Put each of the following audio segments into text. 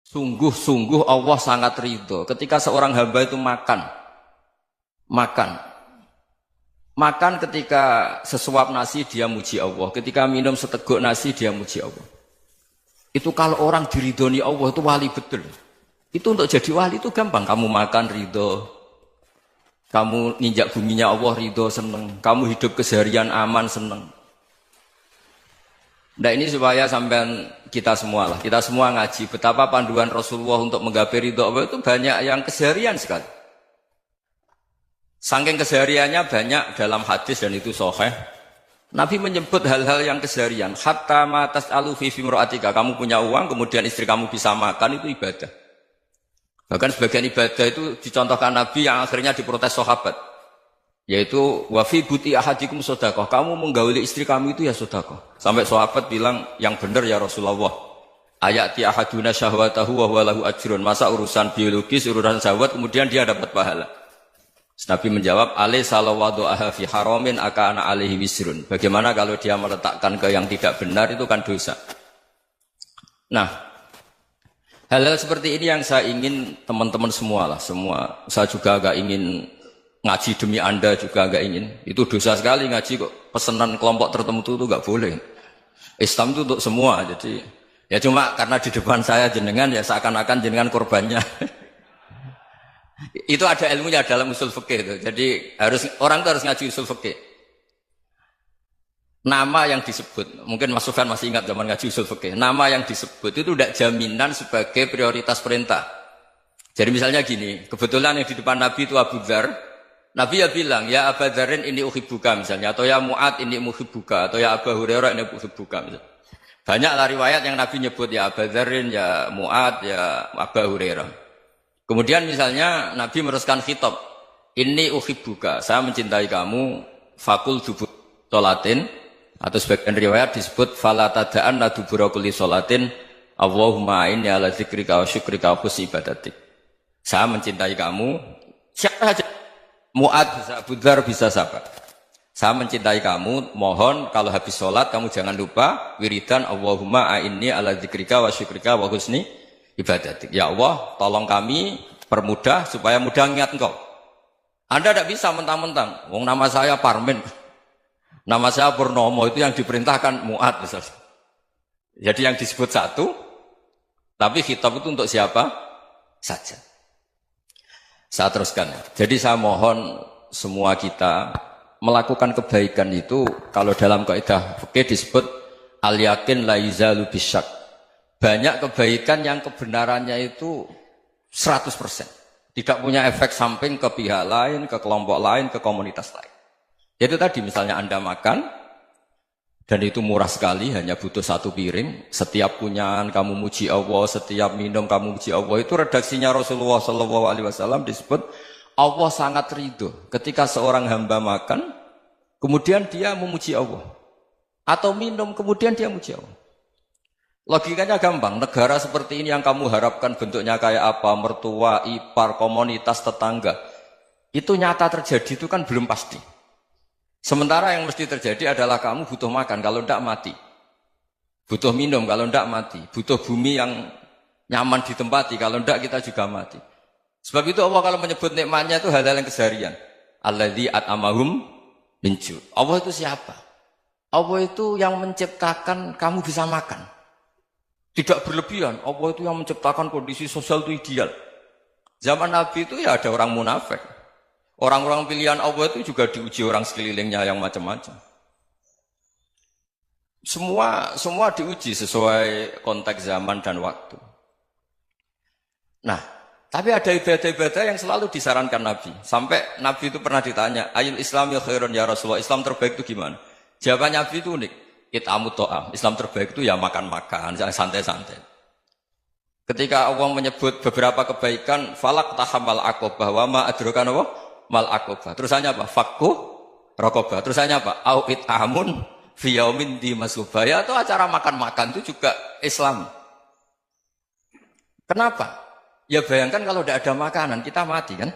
Sungguh-sungguh Allah sangat ridho ketika seorang hamba itu makan. Makan ketika sesuap nasi dia muji Allah. Ketika minum seteguk nasi dia muji Allah. Itu kalau orang diridhoni Allah itu wali betul. Itu untuk jadi wali itu gampang. Kamu makan ridho. Kamu ninjak buminya Allah ridho seneng. Kamu hidup keseharian aman seneng. Nah ini supaya sampean kita semua lah. Kita semua ngaji betapa panduan Rasulullah untuk menggapai ridho Allah itu banyak yang keseharian sekali. Saking kesehariannya banyak dalam hadis dan itu sahih. Nabi menyebut hal-hal yang keseharian. Hatta ma tas'alu fi imra'atika. Kamu punya uang, kemudian istri kamu bisa makan, itu ibadah. Bahkan sebagian ibadah itu dicontohkan Nabi yang akhirnya diprotes sahabat. Yaitu, wa fi buti ahadikum sodakoh. Kamu menggauli istri kamu itu ya sodakoh. Sampai sahabat bilang, yang benar ya Rasulullah. Ayati ahaduna syahwatahu wa huwa lahu ajrun. Masa urusan biologis, urusan syahwat, kemudian dia dapat pahala. Nabi menjawab, alai salawadu aha fi haramin akana alaihi wisrun. Bagaimana kalau dia meletakkan ke yang tidak benar itu kan dosa. Nah, hal-hal seperti ini yang saya ingin teman-teman semua lah, semua. Saya juga agak ingin ngaji demi Anda juga agak ingin. Itu dosa sekali ngaji kok pesanan kelompok tertentu itu enggak boleh. Islam itu untuk semua. Jadi ya cuma karena di depan saya jenengan ya seakan-akan jenengan korbannya. Itu ada ilmunya dalam usul fikih itu. Jadi orang itu harus ngaji usul fikih. Nama yang disebut, mungkin Mas Sufyan masih ingat zaman ngaji usul fikih. Nama yang disebut itu tidak jaminan sebagai prioritas perintah. Jadi misalnya gini, kebetulan yang di depan Nabi itu Abu Dzar. Nabi ya bilang, ya Abu Dzarin ini uhibbuka misalnya, atau ya Mu'ad ini uhibbuka, atau ya Abu Hurairah ini uhibbuka misalnya. Banyaklah riwayat yang Nabi nyebut ya Abu Dzarin, ya Mu'ad, ya Abu Hurairah. Kemudian misalnya Nabi meneruskan khitab, ini uhibbuka, saya mencintai kamu, fakul dubur sholatin, atau sebagian riwayat disebut fala tada'anna dubura kulli sholatin, Allahumma inni ala dzikrika wa syukrika wa husni ibadatik. Saya mencintai kamu, siapa saja, Mu'ad bisa, Abu Dzar bisa sahabat. Saya mencintai kamu, mohon kalau habis sholat kamu jangan lupa wiridan Allahumma inni ala dzikrika wa syukrika wa husni ibadatik. Ya Allah, tolong kami permudah supaya mudah ingat Engkau. Anda tidak bisa mentang-mentang. Wong nama saya Parmin, nama saya Purnomo, itu yang diperintahkan Mu'ad misalnya. Jadi yang disebut satu, tapi khitab itu untuk siapa saja. Saya teruskan. Jadi saya mohon semua kita melakukan kebaikan itu kalau dalam kaidah fikih disebut al yakin la yuzalu bisyak. Banyak kebaikan yang kebenarannya itu 100%. Tidak punya efek samping ke pihak lain, ke kelompok lain, ke komunitas lain. Itu tadi misalnya Anda makan, dan itu murah sekali, hanya butuh satu piring. Setiap punyaan kamu muji Allah, setiap minum kamu muji Allah. Itu redaksinya Rasulullah SAW disebut, Allah sangat ridho ketika seorang hamba makan, kemudian dia memuji Allah. Atau minum, kemudian dia muji Allah. Logikanya gampang, negara seperti ini yang kamu harapkan bentuknya kayak apa, mertua, ipar, komunitas, tetangga. Itu nyata terjadi itu kan belum pasti. Sementara yang mesti terjadi adalah kamu butuh makan, kalau tidak mati. Butuh minum, kalau tidak mati. Butuh bumi yang nyaman ditempati, kalau tidak kita juga mati. Sebab itu Allah kalau menyebut nikmatnya itu hal-hal yang keseharian. Alladzi at'amahum min ju'. Allah itu siapa? Allah itu yang menciptakan kamu bisa makan. Tidak berlebihan, Allah itu yang menciptakan kondisi sosial itu ideal. Zaman Nabi itu ya ada orang munafik. Orang-orang pilihan Allah itu juga diuji orang sekelilingnya yang macam-macam. Semua diuji sesuai konteks zaman dan waktu. Nah, tapi ada ibadah-ibadah yang selalu disarankan Nabi. Sampai Nabi itu pernah ditanya, ayul Islam ya khairun ya Rasulullah, Islam terbaik itu gimana? Jawaban Nabi itu unik. It'amut to'am. Islam terbaik itu ya makan-makan, santai-santai. Ketika Allah menyebut beberapa kebaikan, falak tahamal aqobah, wa ma adrokan apa? Mal aqobah. Terusannya apa? Fakku rokobah. Terusannya apa? Au it'amun fi yaumin di masubah. Ya itu acara makan-makan itu juga Islam. Kenapa? Ya bayangkan kalau tidak ada makanan, kita mati kan?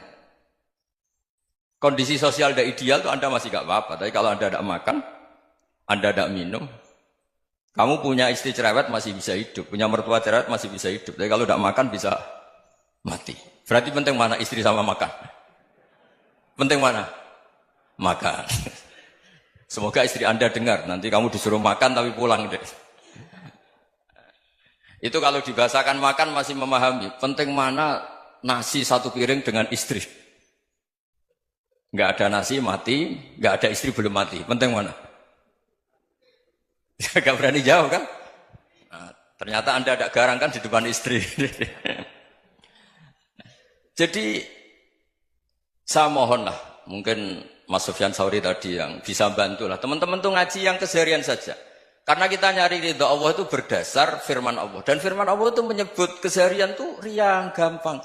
Kondisi sosial tidak ideal itu Anda masih gak apa-apa. Tapi kalau Anda tidak makan, Anda tidak minum, Kamu punya istri cerewet masih bisa hidup, punya mertua cerewet masih bisa hidup. Tapi kalau tidak makan bisa mati. Berarti penting mana istri sama makan? Penting mana? Makan. Semoga istri Anda dengar, nanti kamu disuruh makan tapi pulang deh. Itu kalau dibahasakan makan masih memahami. Penting mana nasi satu piring dengan istri. Nggak ada nasi mati, nggak ada istri belum mati. Penting mana? Gak berani jawab kan? Nah, ternyata Anda ada garang kan di depan istri. Jadi saya mohonlah, mungkin Mas Sufyan Sauri tadi yang bisa bantu lah. Teman-teman tuh ngaji yang keseharian saja. Karena kita nyari ridha Allah itu berdasar firman Allah. Dan firman Allah itu menyebut keseharian tuh riang, gampang.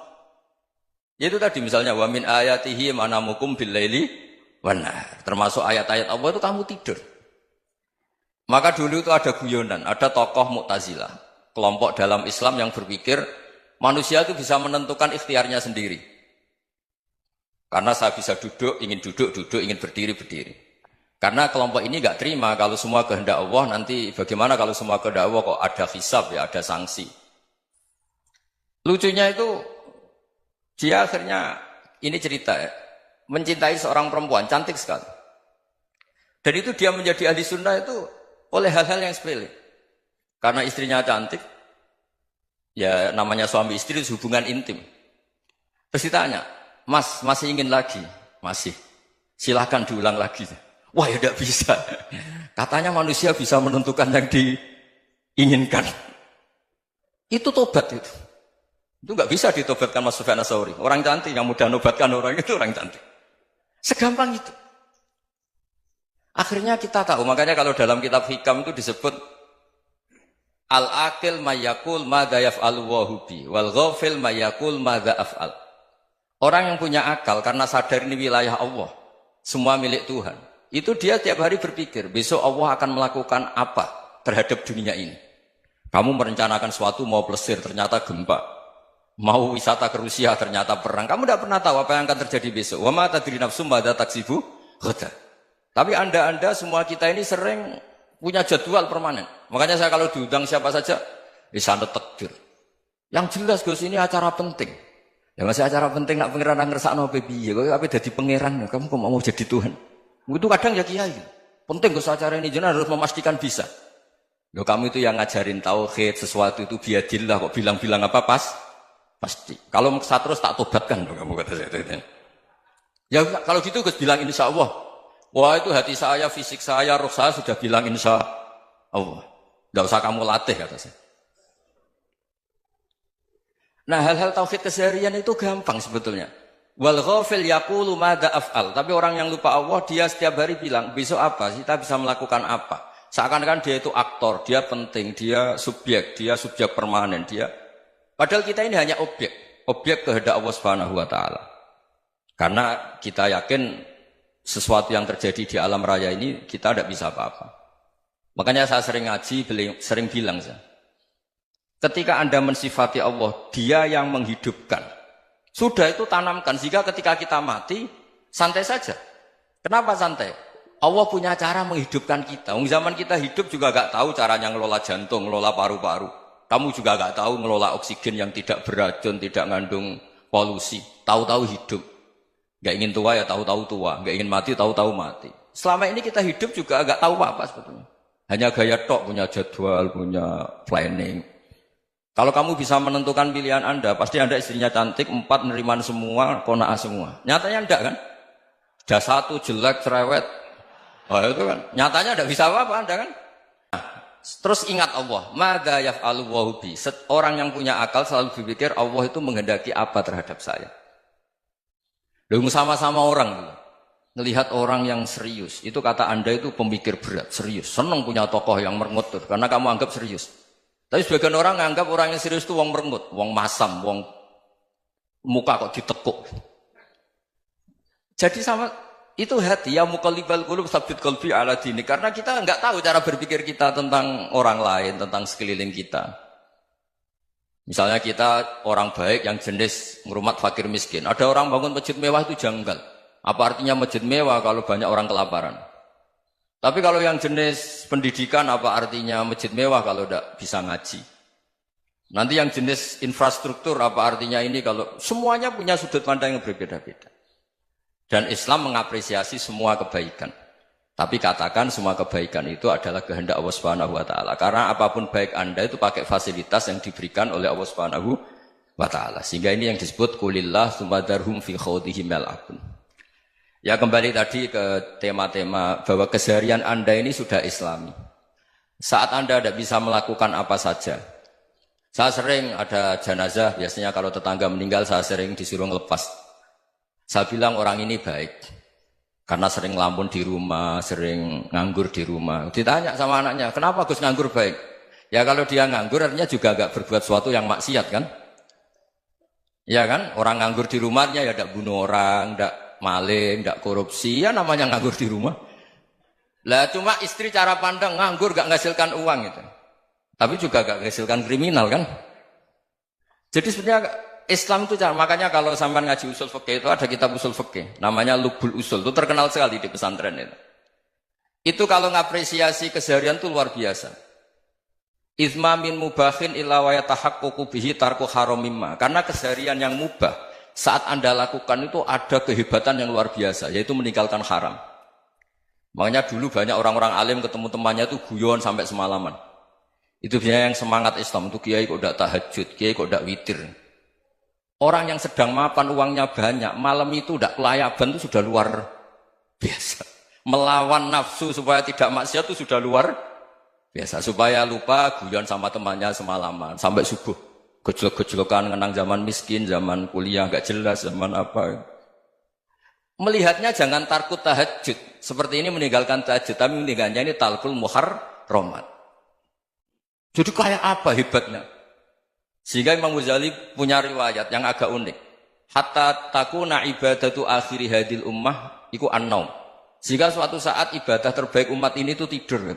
Yaitu tadi misalnya wa min ayatihi manamukum bil laili wan nahar. Termasuk ayat-ayat Allah itu kamu tidur. Maka dulu itu ada guyonan, ada tokoh Mu'tazilah, kelompok dalam Islam yang berpikir manusia itu bisa menentukan ikhtiarnya sendiri. Karena saya bisa duduk, ingin berdiri, berdiri. Karena kelompok ini nggak terima kalau semua kehendak Allah, nanti bagaimana kalau semua kehendak Allah kok ada hisab ya, ada sanksi. Lucunya itu, dia akhirnya, ini cerita ya, mencintai seorang perempuan, cantik sekali. Dan itu dia menjadi ahli sunnah itu oleh hal-hal yang sepele. Karena istrinya cantik, ya namanya suami istri itu hubungan intim. Terus ditanya, Mas, masih ingin lagi? Masih. Silahkan diulang lagi. Wah ya tidak bisa. Katanya manusia bisa menentukan yang diinginkan. Itu tobat itu. Itu nggak bisa ditobatkan Mas Sufyan Ats-Tsauri. Orang cantik yang mudah nobatkan orang itu orang cantik. Segampang itu. Akhirnya kita tahu, makanya kalau dalam kitab Hikam itu disebut al-aqil mayyakul madza yaf'alu wa hubi wal ghafil mayyakul madza af'al. Orang yang punya akal karena sadar ini wilayah Allah, semua milik Tuhan. Itu dia tiap hari berpikir, besok Allah akan melakukan apa terhadap dunia ini. Kamu merencanakan suatu mau plesir, ternyata gempa. Mau wisata ke Rusia, ternyata perang. Kamu tidak pernah tahu apa yang akan terjadi besok. Wa ma tadri nafsum madza taksibu ghadan. Tapi anda semua kita ini sering punya jadwal permanen. Makanya saya kalau diundang siapa saja, sana takdir. Yang jelas Gus ini acara penting. Ya masih acara penting nak pangeran ngersakno piye? Kok ape dadi pangeran? Kamu kok mau jadi Tuhan? Itu kadang ya kiai. Penting Gus acara ini jenengan harus memastikan bisa. Loh kamu itu yang ngajarin tauhid, sesuatu itu biadillah kok bilang-bilang apa pas? Pasti. Kalau saya terus tak tobatkan loh kamu kata saya. Ya kalau gitu Gus bilang insya Allah. Wah itu hati saya, fisik saya, roh saya sudah bilang insya Allah. Tidak usah kamu latih kata saya. Nah hal-hal tauhid keseharian itu gampang sebetulnya. Wal ghafil yaqulu madza af'al. Tapi orang yang lupa Allah dia setiap hari bilang besok apa? Kita bisa melakukan apa? Seakan-akan dia itu aktor, dia penting, dia subjek permanen, dia. Padahal kita ini hanya objek kehendak Allah Subhanahu wa taala. Karena kita yakin sesuatu yang terjadi di alam raya ini kita tidak bisa apa-apa. Makanya saya sering ngaji, sering bilang saya. Ketika Anda mensifati Allah, Dia yang menghidupkan. Sudah itu tanamkan sehingga ketika kita mati santai saja. Kenapa santai? Allah punya cara menghidupkan kita. Zaman kita hidup juga gak tahu caranya ngelola jantung, ngelola paru-paru. Kamu juga gak tahu ngelola oksigen yang tidak beracun, tidak mengandung polusi. Tahu-tahu hidup. Gak ingin tua ya tahu-tahu tua, gak ingin mati tahu-tahu mati. Selama ini kita hidup juga gak tahu apa sebetulnya. Hanya gaya tok, punya jadwal, punya planning. Kalau kamu bisa menentukan pilihan Anda, pasti Anda istrinya cantik, 4 neriman semua, qanaah semua. Nyatanya enggak kan? Ada 1 jelek, cerewet. Oh itu kan. Nyatanya enggak bisa apa-apa Anda kan? Nah, terus ingat Allah, madza yaf'alu wa hubi. Orang yang punya akal selalu berpikir Allah itu menghendaki apa terhadap saya. Lalu sama-sama orang melihat orang yang serius, itu kata Anda itu pemikir berat, serius, senang punya tokoh yang merengut karena kamu anggap serius. Tapi sebagian orang menganggap orang yang serius itu wong merengut, wong masam, wong muka kok ditekuk. Jadi sama itu hati ya muqallibal qulub tsabbit qalbi ala dini, karena kita enggak tahu cara berpikir kita tentang orang lain, tentang sekeliling kita. Misalnya kita orang baik yang jenis ngrumat fakir miskin. Ada orang bangun masjid mewah itu janggal. Apa artinya masjid mewah kalau banyak orang kelaparan? Tapi kalau yang jenis pendidikan apa artinya masjid mewah kalau tidak bisa ngaji? Nanti yang jenis infrastruktur apa artinya ini kalau semuanya punya sudut pandang yang berbeda-beda. Dan Islam mengapresiasi semua kebaikan. Tapi katakan semua kebaikan itu adalah kehendak Allah Subhanahu wa taala. Karena apapun baik Anda itu pakai fasilitas yang diberikan oleh Allah Subhanahu wa taala. Sehingga ini yang disebut kulillah sumadarhum fi khawdihim yal'abun. Ya kembali tadi ke tema-tema bahwa keseharian Anda ini sudah Islami. Saat Anda tidak bisa melakukan apa saja. Saya sering ada jenazah, biasanya kalau tetangga meninggal saya sering disuruh ngelepas. Saya bilang orang ini baik. Karena sering ngelamun di rumah, sering nganggur di rumah. Ditanya sama anaknya, kenapa Gus nganggur baik? Ya kalau dia nganggur artinya juga gak berbuat sesuatu yang maksiat kan? Ya kan? Orang nganggur di rumahnya ya tidak bunuh orang, tidak maling, tidak korupsi, ya namanya nganggur di rumah. Lah cuma istri cara pandang nganggur gak menghasilkan uang itu. Tapi juga gak menghasilkan kriminal kan? Jadi sebenarnya Islam itu makanya kalau sampai ngaji usul fikih itu ada kitab usul fikih namanya Lubul Usul, itu terkenal sekali di pesantren itu. Itu kalau ngapresiasi keseharian itu luar biasa. Izma min mubahin illa wa yatahaqqaqu bihi tarku haramimma. Karena keseharian yang mubah saat Anda lakukan itu ada kehebatan yang luar biasa, yaitu meninggalkan haram. Makanya dulu banyak orang-orang alim ketemu temannya itu guyon sampai semalaman. Itu biasanya yang semangat Islam itu kiai kok tidak tahajud, kiai kok tidak witir. Orang yang sedang mapan uangnya banyak, malam itu tidak kelayaban itu sudah luar biasa. Melawan nafsu supaya tidak maksiat itu sudah luar biasa. Supaya lupa guyon sama temannya semalaman sampai subuh. Gejolak-gejolokan ngenang zaman miskin, zaman kuliah nggak jelas, zaman apa. Melihatnya jangan takut tahajud. Seperti ini meninggalkan tahajud, tapi meninggalnya ini talkul muharramat. Jadi kayak apa hebatnya? Sehingga Imam Ghazali punya riwayat yang agak unik. Hatta takuna ibadatu akhiri hadil ummah iku an-naum. Sehingga suatu saat ibadah terbaik umat ini itu tidur.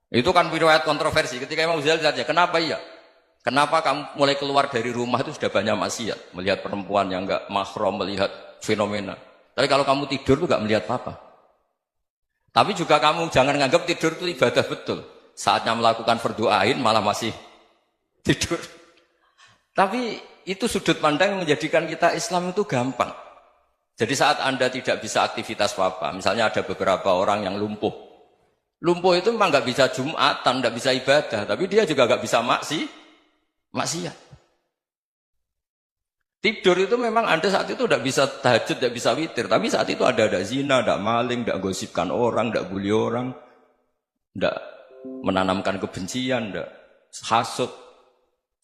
Itu kan riwayat kontroversi. Ketika Imam Ghazali tanya, kenapa iya? Kenapa kamu mulai keluar dari rumah itu sudah banyak maksiat? Melihat perempuan yang enggak mahram, melihat fenomena. Tapi kalau kamu tidur itu enggak melihat apa-apa. Tapi juga kamu jangan menganggap tidur itu ibadah betul. Saatnya melakukan fardu ain malah masih tidur. Tapi itu sudut pandang yang menjadikan kita Islam itu gampang. Jadi saat Anda tidak bisa aktivitas apa-apa, misalnya ada beberapa orang yang lumpuh. Lumpuh itu memang nggak bisa Jumatan, nggak bisa ibadah, tapi dia juga nggak bisa maksiat. Tidur itu memang Anda saat itu tidak bisa tahajud, tidak bisa witir, tapi saat itu ada zina, ada maling, tidak gosipkan orang, tidak bully orang, tidak menanamkan kebencian, tidak hasud.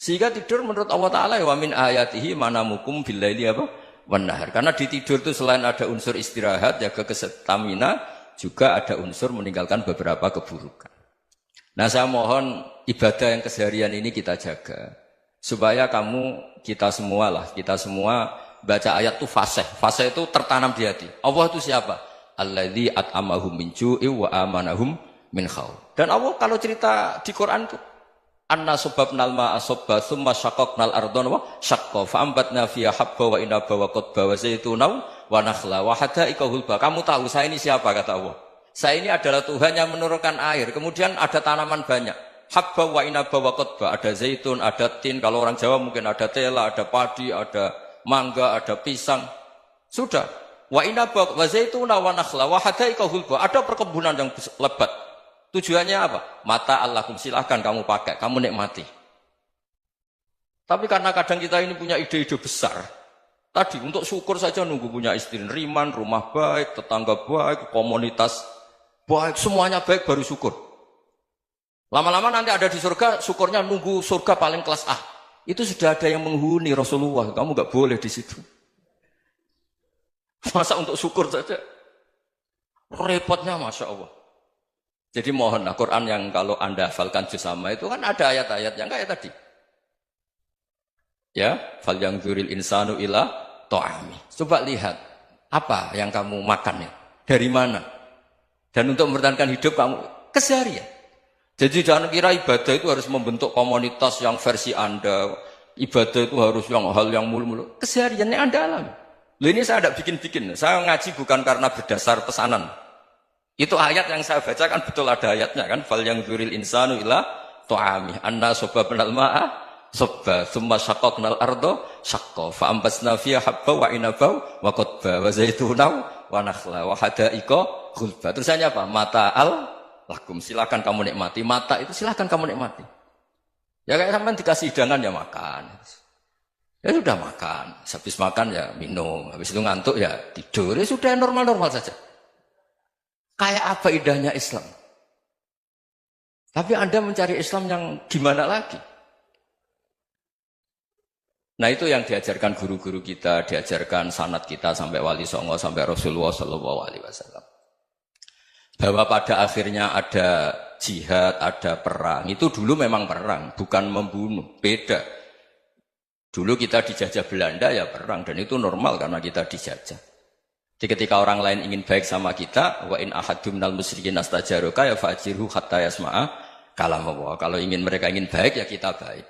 Sehingga tidur menurut Allah Ta'ala wa min ayatihi manamukum billaili apa? Wan-nahar. Karena di tidur itu selain ada unsur istirahat, jaga kestamina, juga ada unsur meninggalkan beberapa keburukan. Nah saya mohon ibadah yang keseharian ini kita jaga. Supaya kita semua baca ayat itu fasih. Fasih itu tertanam di hati. Allah itu siapa? Alladzi at'amahum min ju'i wa amanahum min khawf. Dan Allah kalau cerita di Quran itu anna subabnal ma'a subba thumma syaqaqnal ardon wa syaqqa fa'ambatna fiha habba wa inaba wa qadba wa zaituna wa nakhla wa hadaika hulba. Kamu tahu saya ini siapa kata Allah? Saya ini adalah Tuhan yang menurunkan air, kemudian ada tanaman banyak. Habba wa inaba wa qadba, ada zaitun, ada tin, kalau orang Jawa mungkin ada tela, ada padi, ada mangga, ada pisang. Sudah. Wa inaba wa zaituna wa nakhla wa hadaika hulba. Ada perkebunan yang lebat. Tujuannya apa? Mata Allahum, silahkan kamu pakai, kamu nikmati. Tapi karena kadang kita ini punya ide-ide besar. Tadi untuk syukur saja nunggu punya istri riman, rumah baik, tetangga baik, komunitas baik, semuanya baik baru syukur. Lama-lama nanti ada di surga, syukurnya nunggu surga paling kelas A. Itu sudah ada yang menghuni Rasulullah, kamu nggak boleh di situ. Masa untuk syukur saja? Repotnya Masya Allah. Jadi mohonlah Quran yang kalau Anda hafalkan juz sama itu kan ada ayat-ayat yang kayak tadi. Ya, fal yang dzuril insanu ila ta'ami. Coba lihat apa yang kamu makan ya? Dari mana? Dan untuk mempertahankan hidup kamu keseharian. Jadi jangan kira ibadah itu harus membentuk komunitas yang versi Anda. Ibadah itu harus hal yang mulu-mulu. Kesehariannya Anda alami. Loh ini saya tidak bikin-bikin. Saya ngaji bukan karena berdasar pesanan. Itu ayat yang saya baca kan betul ada ayatnya kan. Fal yang dzuril insanu ila tu'ami anna sababnal ma'a sabba thumma syaqqaqnal ardo syaqqa fa ambasna fiha habba wa inaba wa qadba wa zaituna wa nakhla wa hadaiqa ghulba. Terusannya apa? Mata'al lakum, silakan kamu nikmati. Mata itu silakan kamu nikmati. Ya kayak sampean dikasih hidangan ya makan. Ya sudah makan, habis makan ya minum, habis itu ngantuk ya tidur, ya sudah normal-normal saja. Kayak apa indahnya Islam? Tapi Anda mencari Islam yang gimana lagi? Nah itu yang diajarkan guru-guru kita, diajarkan sanad kita sampai Wali Songo, sampai Rasulullah SAW. Bahwa pada akhirnya ada jihad, ada perang. Itu dulu memang perang, bukan membunuh, beda. Dulu kita dijajah Belanda ya perang, dan itu normal karena kita dijajah. Jadi ketika orang lain ingin baik sama kita, wa in ahadum minal musyrikin astajaruka ya fa'jirhu hatta yasma'a kalam Allah. Kalau mereka ingin baik ya kita baik.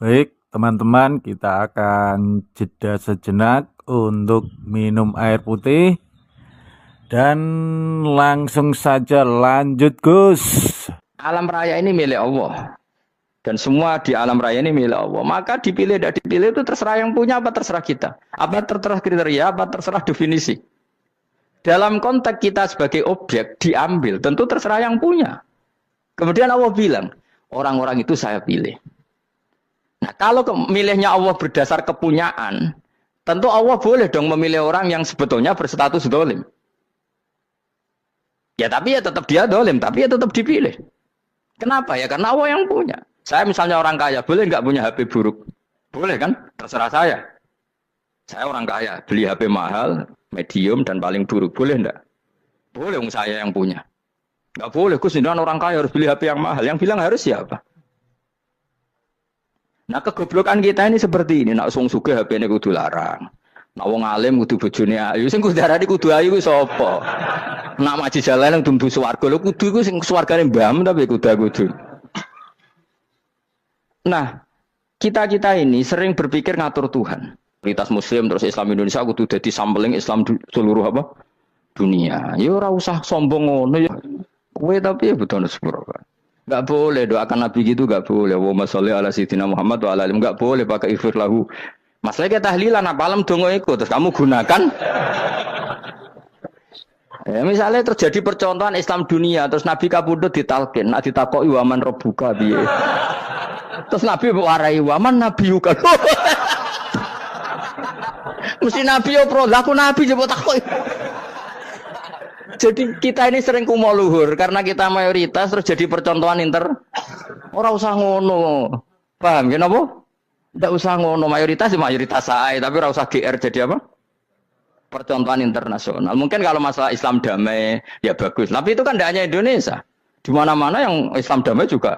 Baik, teman-teman, kita akan jeda sejenak untuk minum air putih dan langsung saja lanjut, Gus. Alam raya ini milik Allah. Dan semua di alam raya ini milik Allah. Maka dipilih tidak dipilih itu terserah yang punya apa terserah kita. Apa terserah kriteria, apa terserah definisi. Dalam konteks kita sebagai objek diambil, tentu terserah yang punya. Kemudian Allah bilang, orang-orang itu saya pilih. Nah kalau milihnya Allah berdasar kepunyaan, tentu Allah boleh dong memilih orang yang sebetulnya berstatus dolim. Ya tapi ya tetap dia dolim, tapi ya tetap dipilih. Kenapa ya? Karena Allah yang punya. Saya misalnya orang kaya, boleh nggak punya HP buruk? Boleh kan? Terserah saya. Saya orang kaya, beli HP mahal, medium, dan paling buruk. Boleh enggak? Boleh, saya yang punya. Nggak boleh, Gus, ini orang kaya harus beli HP yang mahal. Yang bilang harus siapa? Nah, kegoblokan kita ini seperti ini. Nak sung sugih HP ini kudu larang. Nak wong alim kudu bojone ayu. Sing kudu darani kudu ayu ku sapa? Nak maji jalan yang tumbuh swarga. Lho kudu ku sing swargane mbam tapi kudu. Nah, kita ini sering berpikir ngatur Tuhan. Prioritas Muslim terus Islam Indonesia kudu dadi sampling Islam seluruh apa? Dunia. Ya ora usah sombong ngono ya. Kowe tapi ya betul sepuro. Enggak boleh doakan Nabi gitu, enggak boleh. Wa sholli ala sayyidina Muhammad wa ala alihi, enggak boleh pakai ighfir lahu. Masalahnya tahlilan apa alam dongo iku terus kamu gunakan. Ya, misalnya terjadi percontohan Islam dunia terus Nabi kapundhut ditalkin, nek ditakoki waman rabbuka piye. Terus Nabi warai waman nabiyuka. Mesti Nabi yo pro, lah aku Nabi coba takoki. Jadi kita ini sering kumo luhur karena kita mayoritas terus jadi percontohan ora usah ngono. Paham ya napa? Ndak usah ngono, mayoritas saya, tapi ora usah GR jadi apa? Percontohan internasional. Mungkin kalau masalah Islam damai ya bagus, tapi itu kan tidak hanya Indonesia. Di mana-mana yang Islam damai juga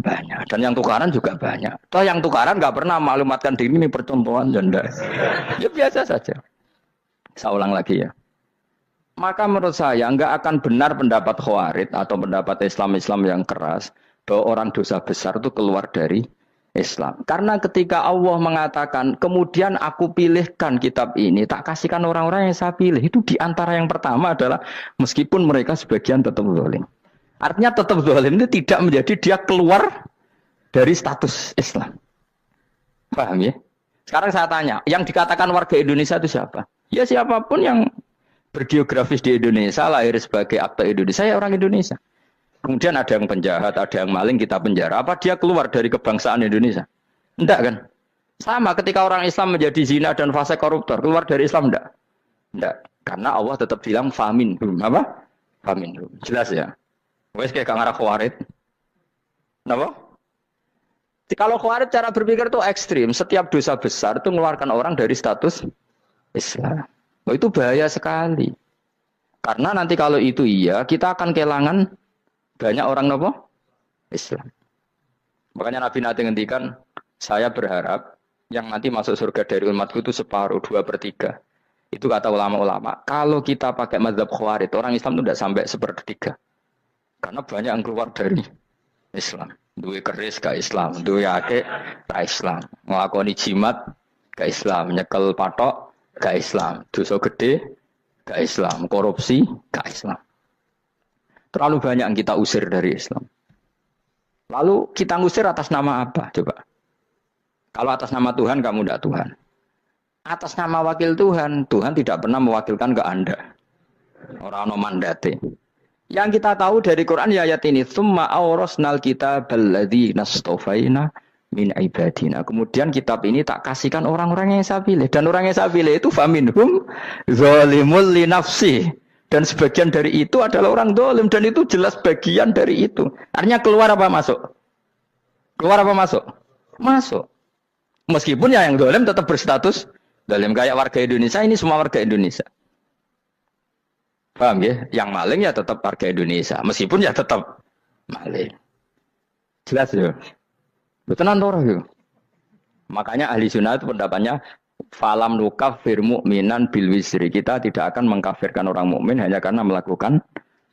banyak, dan yang tukaran juga banyak. Toh yang tukaran nggak pernah maklumatkan diri ini percontohan janda. Ya biasa saja. Saya ulang lagi ya. Maka menurut saya nggak akan benar pendapat Khawarij atau pendapat Islam yang keras bahwa orang dosa besar itu keluar dari Islam. Karena ketika Allah mengatakan, kemudian aku pilihkan kitab ini, tak kasihkan orang-orang yang saya pilih. Itu diantara yang pertama adalah meskipun mereka sebagian tetap zalim. Artinya tetap zalim itu tidak menjadi dia keluar dari status Islam. Paham ya? Sekarang saya tanya, yang dikatakan warga Indonesia itu siapa? Ya siapapun yang bergeografis di Indonesia, lahir sebagai akta Indonesia, ya orang Indonesia. Kemudian ada yang penjahat, ada yang maling, kita penjara. Apa dia keluar dari kebangsaan Indonesia? Enggak kan? Sama ketika orang Islam menjadi zina dan fase koruptor, keluar dari Islam enggak? Enggak. Karena Allah tetap bilang faminhum. Apa? Faminhum. Jelas ya? Wes kayak ngarah Khawarij. Kenapa? Kalau Khawarij cara berpikir itu ekstrim. Setiap dosa besar itu mengeluarkan orang dari status Islam. Oh, itu bahaya sekali. Karena nanti kalau itu iya, kita akan kehilangan banyak orang nopo Islam. Makanya Nabi nanti ngendikan, saya berharap yang nanti masuk surga dari umatku itu separuh, 2/3. Itu kata ulama-ulama. Kalau kita pakai mazhab Khawarij, orang Islam itu tidak sampai 1/3. Karena banyak yang keluar dari Islam. Duwe keris ke Islam, duwe akeh ke Islam. Nglakoni jimat ke Islam, nyekel patok ke Islam. Dosa gede gak Islam, korupsi gak Islam. Terlalu banyak yang kita usir dari Islam. Lalu kita ngusir atas nama apa? Coba. Kalau atas nama Tuhan, kamu tidak Tuhan. Atas nama wakil Tuhan, Tuhan tidak pernah mewakilkan ke Anda. Orang-orang mandate. Yang kita tahu dari Quran ya ayat ini, tsumma awrasnal kitabal ladzina istafaina min ibadina. Kemudian kitab ini tak kasihkan orang-orang yang saya pilih. Dan orang yang saya pilih itu faminhum zalimul li nafsi. Dan sebagian dari itu adalah orang zalim. Dan itu jelas bagian dari itu. Artinya keluar apa masuk? Keluar apa masuk? Masuk. Meskipun ya yang zalim tetap berstatus zalim. Kayak warga Indonesia, ini semua warga Indonesia. Paham ya? Yang maling ya tetap warga Indonesia. Meskipun ya tetap maling. Jelas ya? Betul ya? Makanya ahli sunnah itu pendapatnya falam nukafir mu'minan bil wisri. Kita tidak akan mengkafirkan orang mukmin hanya karena melakukan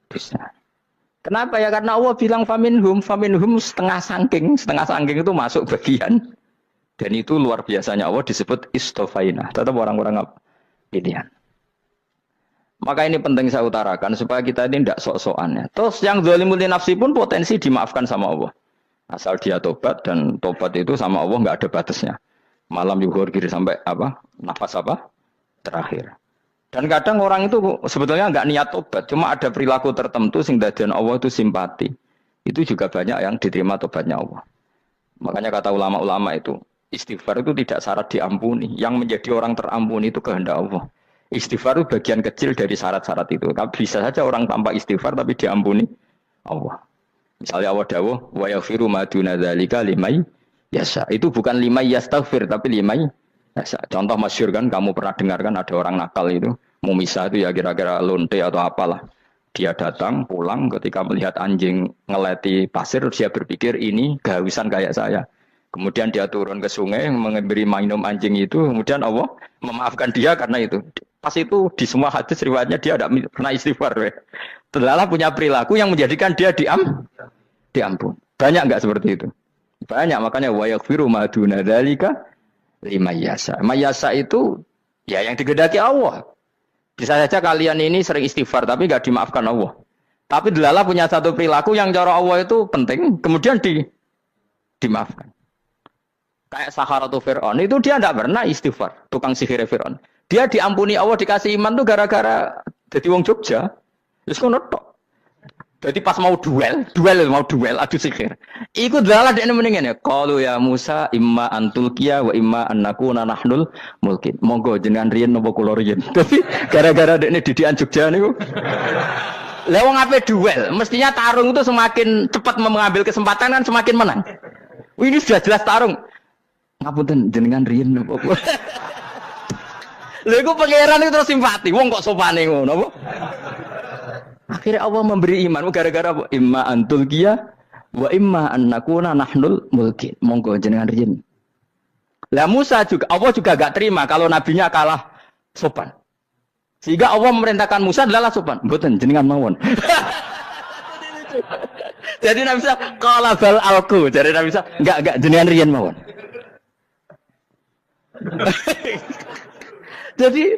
dosa. Kenapa ya? Karena Allah bilang faminhum setengah sangking itu masuk bagian. Dan itu luar biasanya Allah disebut istofaina. Tetap orang-orang pilihan. Maka ini penting saya utarakan supaya kita ini tidak sok-sokan ya. Terus yang zalimul nafsi pun potensi dimaafkan sama Allah. Asal dia tobat, dan tobat itu sama Allah nggak ada batasnya. Malam yuhur kiri sampai apa? Nafas apa? Terakhir. Dan kadang orang itu sebetulnya nggak niat tobat, cuma ada perilaku tertentu sehingga dadian Allah itu simpati. Itu juga banyak yang diterima tobatnya Allah. Makanya kata ulama-ulama itu, istighfar itu tidak syarat diampuni. Yang menjadi orang terampuni itu kehendak Allah. Istighfar itu bagian kecil dari syarat-syarat itu. Bisa saja orang tanpa istighfar tapi diampuni Allah. Misalnya Allah dawuh, wa yaghfiru ma duna dzalika liman yasha. Itu bukan liman yastaghfir tapi liman yasha. Contoh masyhur kan, kamu pernah dengarkan ada orang nakal itu, mau misah itu ya kira-kira lonte atau apalah. Dia datang pulang ketika melihat anjing ngeleti pasir, dia berpikir ini kehausan kayak saya. Kemudian dia turun ke sungai memberi minum anjing itu, kemudian Allah memaafkan dia karena itu. Pas itu di semua hadis riwayatnya dia tidak pernah istighfar. Terlalu punya perilaku yang menjadikan dia diampun. Banyak enggak seperti itu? Banyak, makanya wa yaghfiru ma duna dzalika liman yasha. Mayasa itu ya yang digedaki Allah. Bisa saja kalian ini sering istighfar tapi enggak dimaafkan Allah. Tapi delala punya satu perilaku yang cara Allah itu penting, kemudian dimaafkan. Kayak Saharatu Fir'aun itu dia tidak pernah istighfar, tukang sihir Fir'aun. Dia diampuni Allah, dikasih iman tuh gara-gara jadi wong Jogja. Terus ngono tok. Jadi pas mau duel adu sihir. Iku dalah dekne mendingan ya. Qalu ya Musa imma antulqiya wa imma annakuna nahnul mulkin. Monggo jenengan riyen napa kula riyen. Tapi gara-gara dekne didikan Jogja niku. Lah wong ape duel, mestinya tarung itu semakin cepat mengambil kesempatan kan semakin menang. Ini sudah jelas tarung. Ngapunten jenengan riyen napa kula. Lha iku pangeran itu terus simpati. Wong kok sopane ngono apa? Akhirnya Allah memberi iman gara-gara apa? Imma antul kia wa imma annakuna nahnul mulkin. Monggo jenengan riyen. Lah Musa juga Allah juga gak terima kalau nabinya kalah sopan. Sehingga Allah memerintahkan Musa adalah sopan. Mboten jenengan mawon. Jadi Nabi Musa qala bal alqu. Jadi Nabi Musa enggak jenengan riyen mawon. Jadi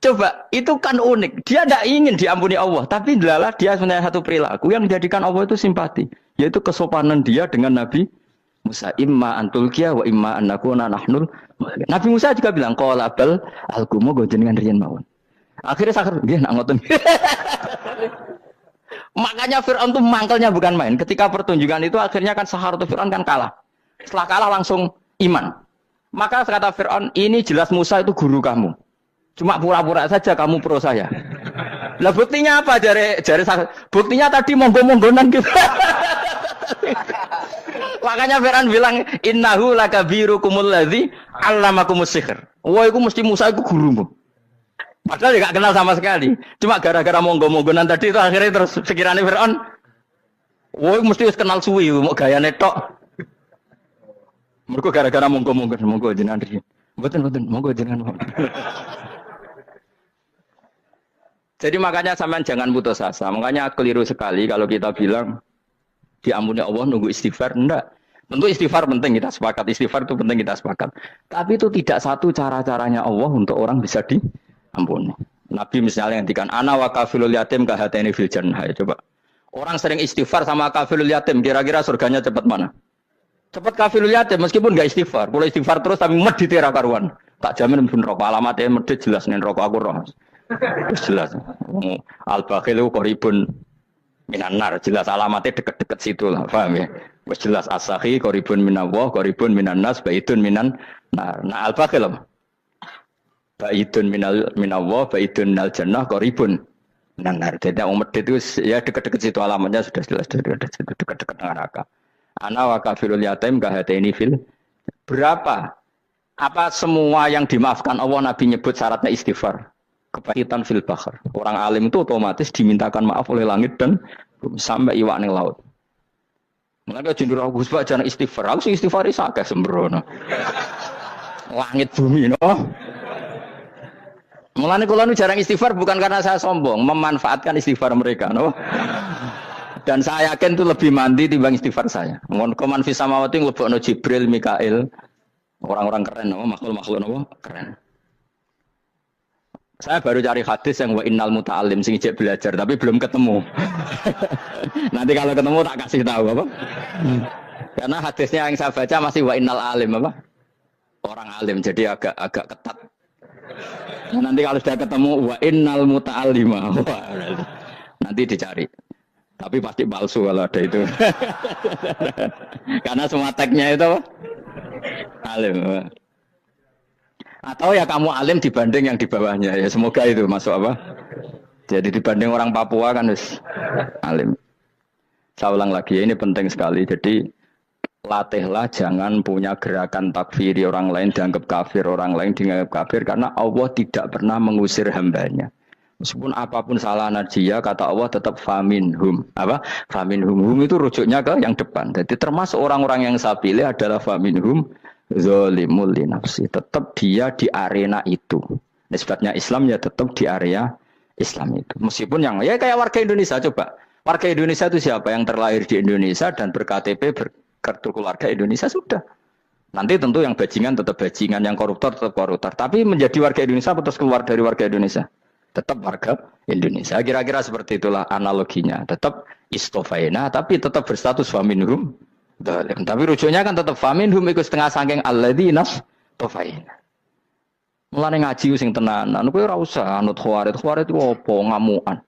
coba itu kan unik. Dia tidak ingin diampuni Allah, tapi adalah dia sebenarnya satu perilaku yang menjadikan Allah itu simpati, yaitu kesopanan dia dengan Nabi Musa. Imma antulqiya wa imma annakuna nahnul. Nabi Musa juga bilang qala bal alqumu go jenengan riyen mawon. Akhirnya sakar nggih nak ngoten. Makanya Firaun tuh mangkelnya bukan main. Ketika pertunjukan itu akhirnya kan Saharatu Firaun kan kalah. Setelah kalah langsung iman. Maka kata Firaun, ini jelas Musa itu guru kamu. Cuma pura-pura saja kamu pro saya. Lah buktinya apa? Jare buktinya tadi monggo-monggonan gitu. Makanya Fir'aun bilang innahu lakabirukumul ladzi 'allamakumus sihr. Wah, iku mesti Musa iku gurumu. Padahal dia gak kenal sama sekali. Cuma gara-gara monggo-monggonan tadi itu akhirnya terus sekiranya Fir'aun, wah mesti wis kenal suwi mau gayane tok. Mergo gara-gara monggo-monggon monggo jenengan iki. Mboten monggo jenengan. Jadi makanya sampean jangan putus asa. Makanya keliru sekali kalau kita bilang diampuni Allah nunggu istighfar. Enggak. Tentu istighfar penting, kita sepakat. Istighfar itu penting, kita sepakat. Tapi itu tidak satu cara-caranya Allah untuk orang bisa diampuni. Nabi misalnya ngendikan ana wa kafilul yatim kahateni fil jannah. Ya, coba. Orang sering istighfar sama kafilul yatim, kira-kira surganya cepat mana? Cepat kafilul yatim meskipun enggak istighfar. Kalau istighfar terus tapi medit ra karuan. Tak jamin pun rokok alamatnya medit jelas nih rokok aku roh. Jelas. Al-bakhil qaribun minan nar, jelas alamatnya deket-deket situ lah, paham ya? Wis jelas as-sakhi qaribun minallah, qaribun minan nas, baitun minan nar. Nah al-bakhil apa? Baitun minallah, baitun minal jannah, qaribun minan nar. Jadi umat itu ya deket-deket situ alamatnya sudah jelas deket-deket neraka. Ana wa kafirul yatim kahataini fil. Berapa? Apa semua yang dimaafkan Allah Nabi nyebut syaratnya istighfar? Kebahitan fil bahr. Orang alim itu otomatis dimintakan maaf oleh langit dan sampai iwak ning laut. Mulane jendur aku sebab jangan istighfar. Aku sing istighfar iki akeh sembrono. Langit bumi no. Mulane kula nu jarang istighfar bukan karena saya sombong, memanfaatkan istighfar mereka no. Dan saya yakin itu lebih mandi timbang istighfar saya. Mun koman fi samawati nglebokno Jibril, Mikail, orang-orang keren no, makhluk-makhluk no, keren. Saya baru cari hadis yang wa innal muta'allim sing ijek belajar tapi belum ketemu. Nanti kalau ketemu tak kasih tahu apa. Karena hadisnya yang saya baca masih wa innal alim apa? Orang alim jadi agak ketat. Nah, nanti kalau sudah ketemu wa innal muta'allima. Nanti dicari. Tapi pasti palsu kalau ada itu. Karena semua tagnya itu apa? Alim. Atau ya kamu alim dibanding yang di bawahnya ya semoga itu masuk apa? Jadi dibanding orang Papua kan harus alim. Saya ulang lagi ya, ini penting sekali. Jadi latihlah jangan punya gerakan takfiri orang lain dianggap kafir, orang lain dianggap kafir karena Allah tidak pernah mengusir hambanya. Meskipun apapun salah dia kata Allah tetap faminhum. Apa? Faminhum. Hum itu rujuknya ke yang depan. Jadi termasuk orang-orang yang saya pilih adalah faminhum zalimul li nafsi, tetap dia di arena itu. Nisbatnya Islam ya tetap di area Islam itu. Meskipun yang ya kayak warga Indonesia coba. Warga Indonesia itu siapa yang terlahir di Indonesia dan berKTP berkartu keluarga Indonesia sudah. Nanti tentu yang bajingan tetap bajingan, yang koruptor tetap koruptor. Tapi menjadi warga Indonesia terus keluar dari warga Indonesia. Tetap warga Indonesia. Kira-kira seperti itulah analoginya. Tetap istofaina tapi tetap berstatus faminhum. Tapi rujuknya kan tetap faminhum ikut setengah saking alladzina tofaina. Mulane ngaji sing tenanan, kowe ora usah anut khawarit itu opo ngamukan.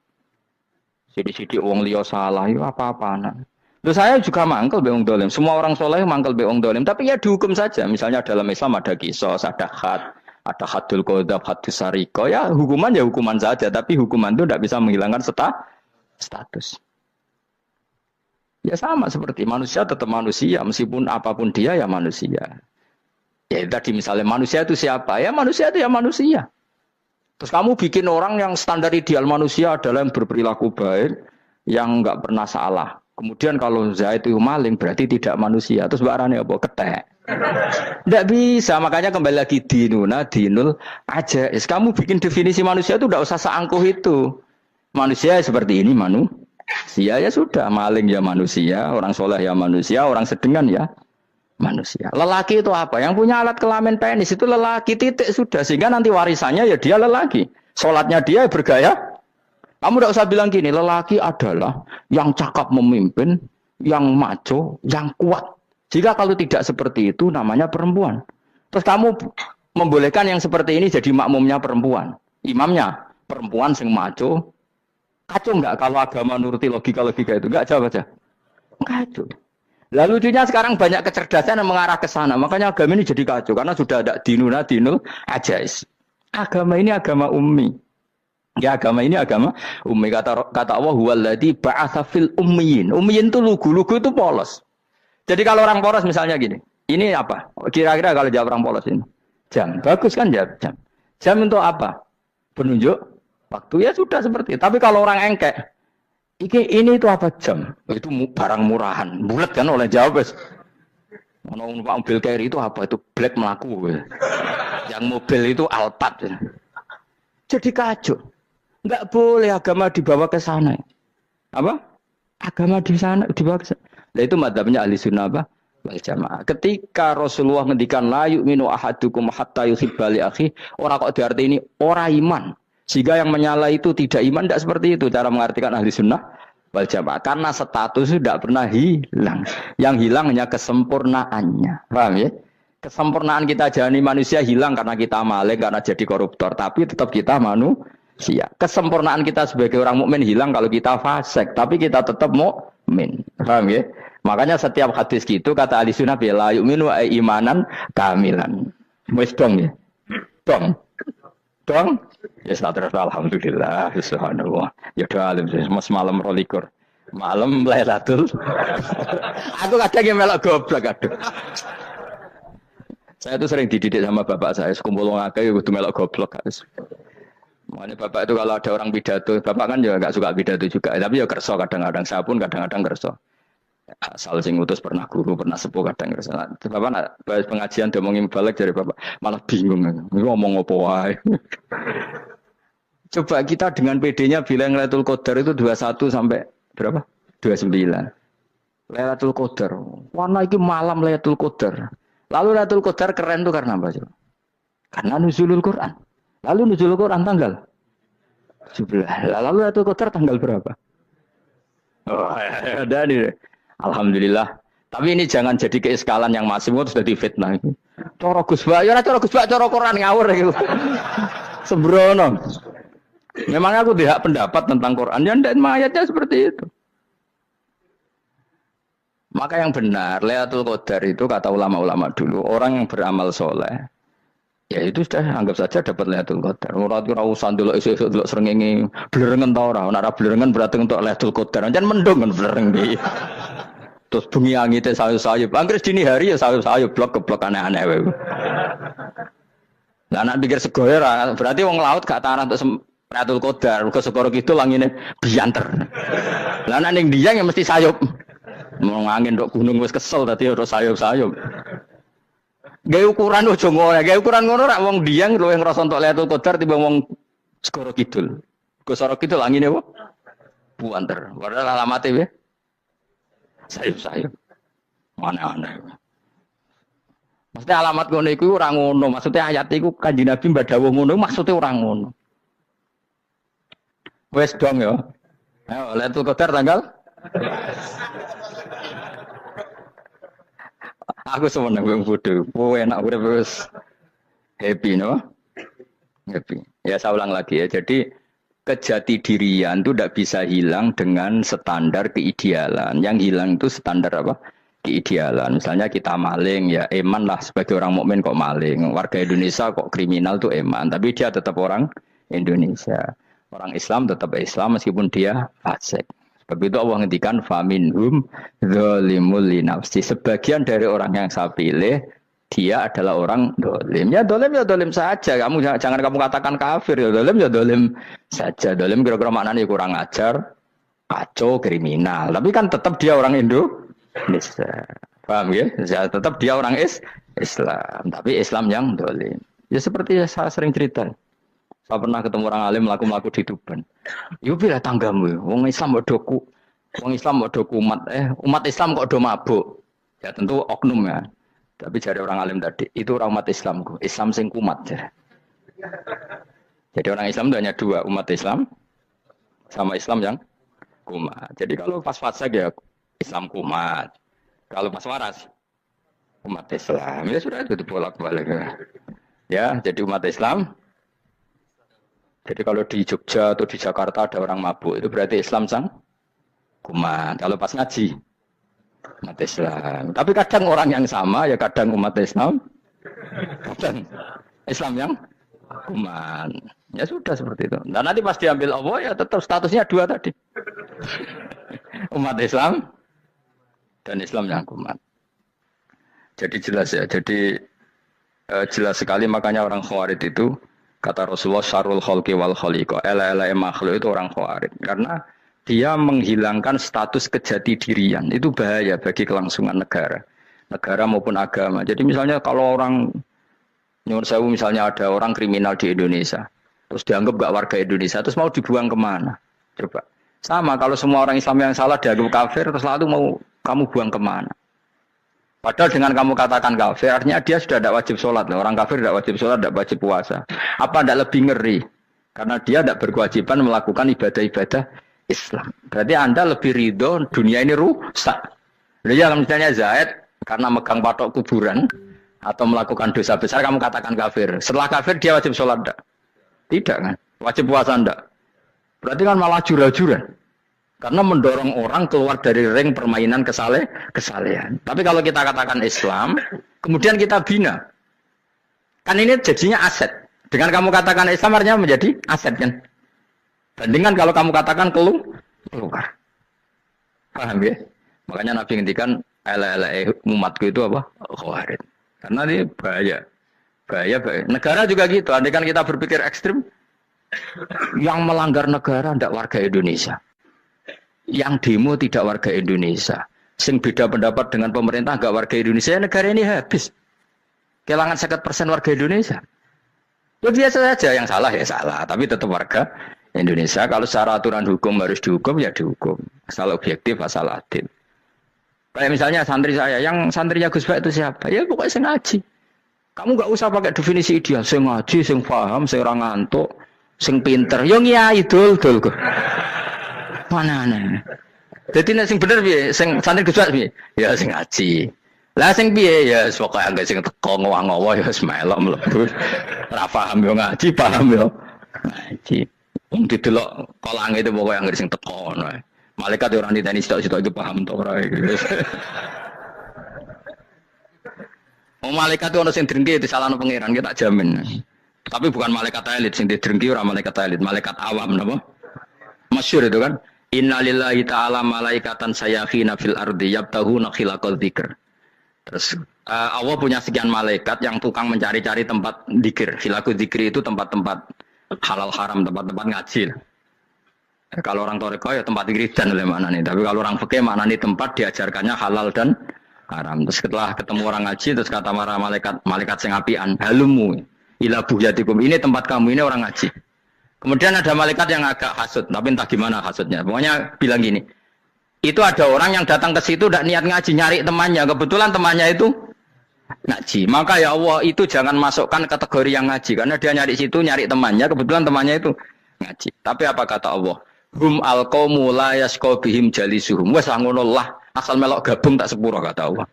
Sithik-sithik wong liya salah yo apa-apaan. Lho saya juga mangkel be wong dolim. Semua orang soleh mangkel be wong dolim, tapi ya dihukum saja. Misalnya dalam Islam ada qisas, ada had, ada hadul qadzab, hadus sariko. Ya hukuman saja, tapi hukuman itu tidak bisa menghilangkan status. Ya sama seperti manusia tetap manusia, meskipun apapun dia ya manusia. Ya tadi misalnya manusia itu siapa? Ya manusia itu ya manusia. Terus kamu bikin orang yang standar ideal manusia adalah yang berperilaku baik, yang enggak pernah salah. Kemudian kalau Zaid itu maling berarti tidak manusia. Terus barangnya apa? Ketek. Tidak bisa, makanya kembali lagi dinul aja. Kamu bikin definisi manusia itu tidak usah seangkuh itu. Manusia seperti ini manusia ya sudah, maling ya manusia, orang soleh ya manusia, orang sedengan ya manusia. Lelaki itu apa? Yang punya alat kelamin penis itu lelaki titik sudah, sehingga nanti warisannya ya dia lelaki. Sholatnya dia bergaya. Kamu tidak usah bilang gini, lelaki adalah yang cakap memimpin, yang maco, yang kuat. Jika kalau tidak seperti itu namanya perempuan. Terus kamu membolehkan yang seperti ini jadi makmumnya perempuan, imamnya perempuan sing maco. Kacau enggak kalau agama nuruti logika-logika itu? Enggak, jawab aja. Kacau. Lalu lucunya sekarang banyak kecerdasan yang mengarah ke sana. Makanya agama ini jadi kacau. Karena sudah ada dinul ajais. Agama ini agama ummi. Ya agama ini agama ummi. Kata Allah, huwaladzi ba'atsa fil ummiyin. Ummiyin itu lugu itu polos. Jadi kalau orang polos misalnya gini. Ini apa? Kira-kira kalau jawab orang polos ini. Jam. Bagus kan jawab jam. Jam untuk apa? Penunjuk waktu ya sudah seperti itu. Tapi kalau orang engkek, ini itu apa jam? Itu barang murahan. Bulat kan oleh jawab. Mobil carry itu apa? Itu black melaku. Yang mobil itu Alphard. Jadi kacau. Enggak boleh agama dibawa ke sana. Apa? Agama di sana dibawa ke sana. Nah itu madzhabnya ahli sunnah apa? Wal jamaah. Ketika Rasulullah ngendikan la yu'minu ahadukum hatta yuhibba li akhi, ora kok diarti ini ora iman Sehingga yang menyala itu tidak iman, tidak seperti itu cara mengartikan ahli sunnah wal jamaah. Karena status itu tidak pernah hilang. Yang hilang hanya kesempurnaannya. Paham ya? Kesempurnaan kita jadi manusia hilang karena kita maling, karena jadi koruptor. Tapi tetap kita manusia. Kesempurnaan kita sebagai orang mukmin hilang kalau kita fasik. Tapi kita tetap mukmin. Paham ya? Makanya setiap hadis gitu kata ahli sunnah la yu'minu imanan kamilan. Wis dong ya. Dong. Dong. Ya terus alhamdulillah subhanallah. Ya doa alim mas malam 12. Malam Lailatul. Aku kadang yang melok goblok aduh. Saya tuh sering dididik sama bapak saya, sekumpul wong akeh kudu melok goblok guys. Makanya bapak itu kalau ada orang pidato, bapak kan juga enggak suka pidato juga, tapi ya kerso kadang-kadang, saya pun kadang-kadang kerso. Asal sing utus pernah guru, pernah sepuh kadang kerso. Bapak nak bahas pengajian ngomongin balik dari bapak, malah bingung ngomong apa wae. Coba kita dengan PD-nya bilang Lailatul Qadar itu 21 sampai berapa? 29. Lailatul Qadar. Warna iki malam Lailatul Qadar. Lalu Lailatul Qadar keren tuh karena apa coba? Karena nuzulul Quran. Lalu nuzulul Quran tanggal 17. Lalu Lailatul Qadar tanggal berapa? Oh, ada nih. Alhamdulillah. Tapi ini jangan jadi keiskalan yang masif itu sudah difitnah. Cara Gus Bak, ya cara Gus Bak cara Quran ngawur gitu. Sembrono. Memang aku tidak pendapat tentang Quran, ya dan ayatnya seperti itu. Maka yang benar, Lailatul Qadar itu kata ulama-ulama dulu, orang yang beramal soleh, ya itu sudah anggap saja dapat Lailatul Qadar. Ora usah ndelok esuk-esuk ndelok srengenge blerengen ta ora, ora blerengen berarti untuk Lailatul Qadar. Jan mendung kan blereng iki. Terus bengi angite sayup-sayup. Anggere dini hari ya sayup-sayup blok-blok aneh-aneh wae. Lah nek pikir segoyo ora, berarti wong laut gak tanah untuk Lailatul Qadar, mergo segoro kidul langine bianter. Lah nek ning Dieng ya mesti sayup. Mau angin dok gunung wis kesel tadi harus sayup-sayup. Gaya ukuran ojo ngono, gaya ukuran ngono rak wong Dieng luwih ngrasa entuk Lailatul Qadar timbang wong Segoro Kidul. Segoro Kidul angine apa? Buanter. Padahal alamate piye? Sayup-sayup. Mana-mana. Maksudnya alamat ngono iku ora ngono, maksudnya ayat iku Kanjeng Nabi mbadhawuh ngono, maksudnya ora ngono. Wes dong ya. Ayo Lailatul Qadar tanggal aku seneng wong bodho. Kowe enak urip wis happy no? Happy. Ya saya ulang lagi ya. Jadi kejati dirian itu tidak bisa hilang dengan standar keidealan. Yang hilang itu standar apa? Keidealan. Misalnya kita maling ya eman lah sebagai orang mukmin kok maling. Warga Indonesia kok kriminal tuh eman, tapi dia tetap orang Indonesia. Orang Islam tetap Islam meskipun dia fasik. Sebab itu Allah ngendikan faminhum zalimul linafsi. Sebagian dari orang yang saya pilih dia adalah orang dolim. Ya dolim saja. Kamu jangan kamu katakan kafir ya dolim saja. Dolim kira-kira maknanya kurang ajar, kacau, kriminal. Tapi kan tetap dia orang Indonesia. Paham ya? Tetap dia orang Islam. Tapi Islam yang dolim. Ya seperti saya sering cerita. Saya pernah ketemu orang alim melaku di Tuban. Yo bila tanggamu, wong Islam kok doku, wong Islam kok doku umat Islam kok do mabuk. Ya tentu oknum ya. Tapi jari orang alim tadi, itu orang umat Islamku, Islam sing kumat. Jadi orang Islam itu hanya dua, umat Islam sama Islam yang kumat. Jadi kalau pas fasik ya Islam kumat. Kalau pas waras umat Islam. Ya sudah itu bolak-balik. Ya, jadi umat Islam. Jadi kalau di Jogja atau di Jakarta ada orang mabuk, itu berarti Islam sang kumat. Kalau pas ngaji, umat Islam. Tapi kadang orang yang sama, ya kadang umat Islam, kadang Islam yang kumat. Ya sudah seperti itu. Dan nanti pas diambil Allah, ya tetap statusnya dua tadi. Umat Islam dan Islam yang kumat. Jadi jelas ya. Jadi jelas sekali makanya orang Khawarij itu, kata Rasulullah syarrul khalqi wal khaliqa. Ela-ela makhluk itu orang Khawarij. Karena dia menghilangkan status kejati dirian. Itu bahaya bagi kelangsungan negara. Negara maupun agama. Jadi misalnya kalau orang, nyuwun sewu misalnya ada orang kriminal di Indonesia. Terus dianggap gak warga Indonesia. Terus mau dibuang kemana? Coba. Sama kalau semua orang Islam yang salah dianggap kafir. Terus lalu mau kamu buang kemana? Padahal dengan kamu katakan kafir, artinya dia sudah tidak wajib sholat. Orang kafir tidak wajib sholat, tidak wajib puasa. Apa tidak lebih ngeri? Karena dia tidak berkewajiban melakukan ibadah-ibadah Islam. Berarti Anda lebih ridho dunia ini rusak. Jadi kalau misalnya Zaid karena megang patok kuburan atau melakukan dosa besar kamu katakan kafir. Setelah kafir dia wajib sholat enggak? Tidak kan? Wajib puasa enggak? Berarti kan malah jura-jura. Karena mendorong orang keluar dari ring permainan kesalehan. Tapi kalau kita katakan Islam, kemudian kita bina. Kan ini jadinya aset. Dengan kamu katakan Islam artinya menjadi aset kan. Bandingkan kalau kamu katakan keluar. Paham ya? Makanya Nabi ngendikan umatku itu apa? Khawarid. Karena ini bahaya. Bahaya. Negara juga gitu. Andai kan kita berpikir ekstrim, yang melanggar negara tidak warga Indonesia. Yang demo tidak warga Indonesia. Sing beda pendapat dengan pemerintah enggak warga Indonesia, negara ini habis. Kehilangan 50% warga Indonesia. Ya biasa saja, yang salah ya salah, tapi tetap warga Indonesia. Kalau secara aturan hukum harus dihukum ya dihukum. Asal objektif, asal adil. Kayak misalnya santri saya, yang santrinya Gus Bak itu siapa? Ya pokoknya saya ngaji. Kamu enggak usah pakai definisi ideal. Saya ngaji, saya paham, saya orang ngantuk, saya pinter. Yo ngiyai dul kok. Mana aneh. Jadi nek sing bener piye? Sing santri Gus Bak piye? Ya sing ngaji. Lah sing piye ya pokoke anggere sing teko ngowah-ngowah ya melok mlebu. Ora paham yo ngaji, paham yo ngaji. Wong didelok kolange itu pokoke anggere sing teko ngono ae. Malaikat ora niteni sitok-sitok itu paham to ora. Malaikat itu ono sing drengki disalahno pangeran kita tak jamin. Tapi bukan malaikat elit sing didrengki ora malaikat elit, malaikat awam napa? Masyhur itu kan. Innalillahi ta'ala malaikatan sayakhina fil ardi yabtahuna khilaqal dzikr. Terus Allah punya sekian malaikat yang tukang mencari-cari tempat dzikir. Khilaqul dzikri itu tempat-tempat halal haram, tempat-tempat ngaji. Kalau orang toreko ya tempat wiridan oleh mana nih. Tapi kalau orang fikih mana nih tempat diajarkannya halal dan haram. Terus setelah ketemu orang ngaji terus kata para malaikat sing apian, halumu ila buhyatikum. Ini tempat kamu, ini orang ngaji. Kemudian ada malaikat yang agak hasud, tapi entah gimana hasudnya. Pokoknya bilang gini, itu ada orang yang datang ke situ tidak niat ngaji, nyari temannya. Kebetulan temannya itu ngaji. Maka ya Allah itu jangan masukkan kategori yang ngaji. Karena dia nyari situ, nyari temannya. Kebetulan temannya itu ngaji. Tapi apa kata Allah? Hum al-qawmu la yasqa bihim jalisuhum. Wes ngono lah, asal melok gabung tak sepuro kata Allah.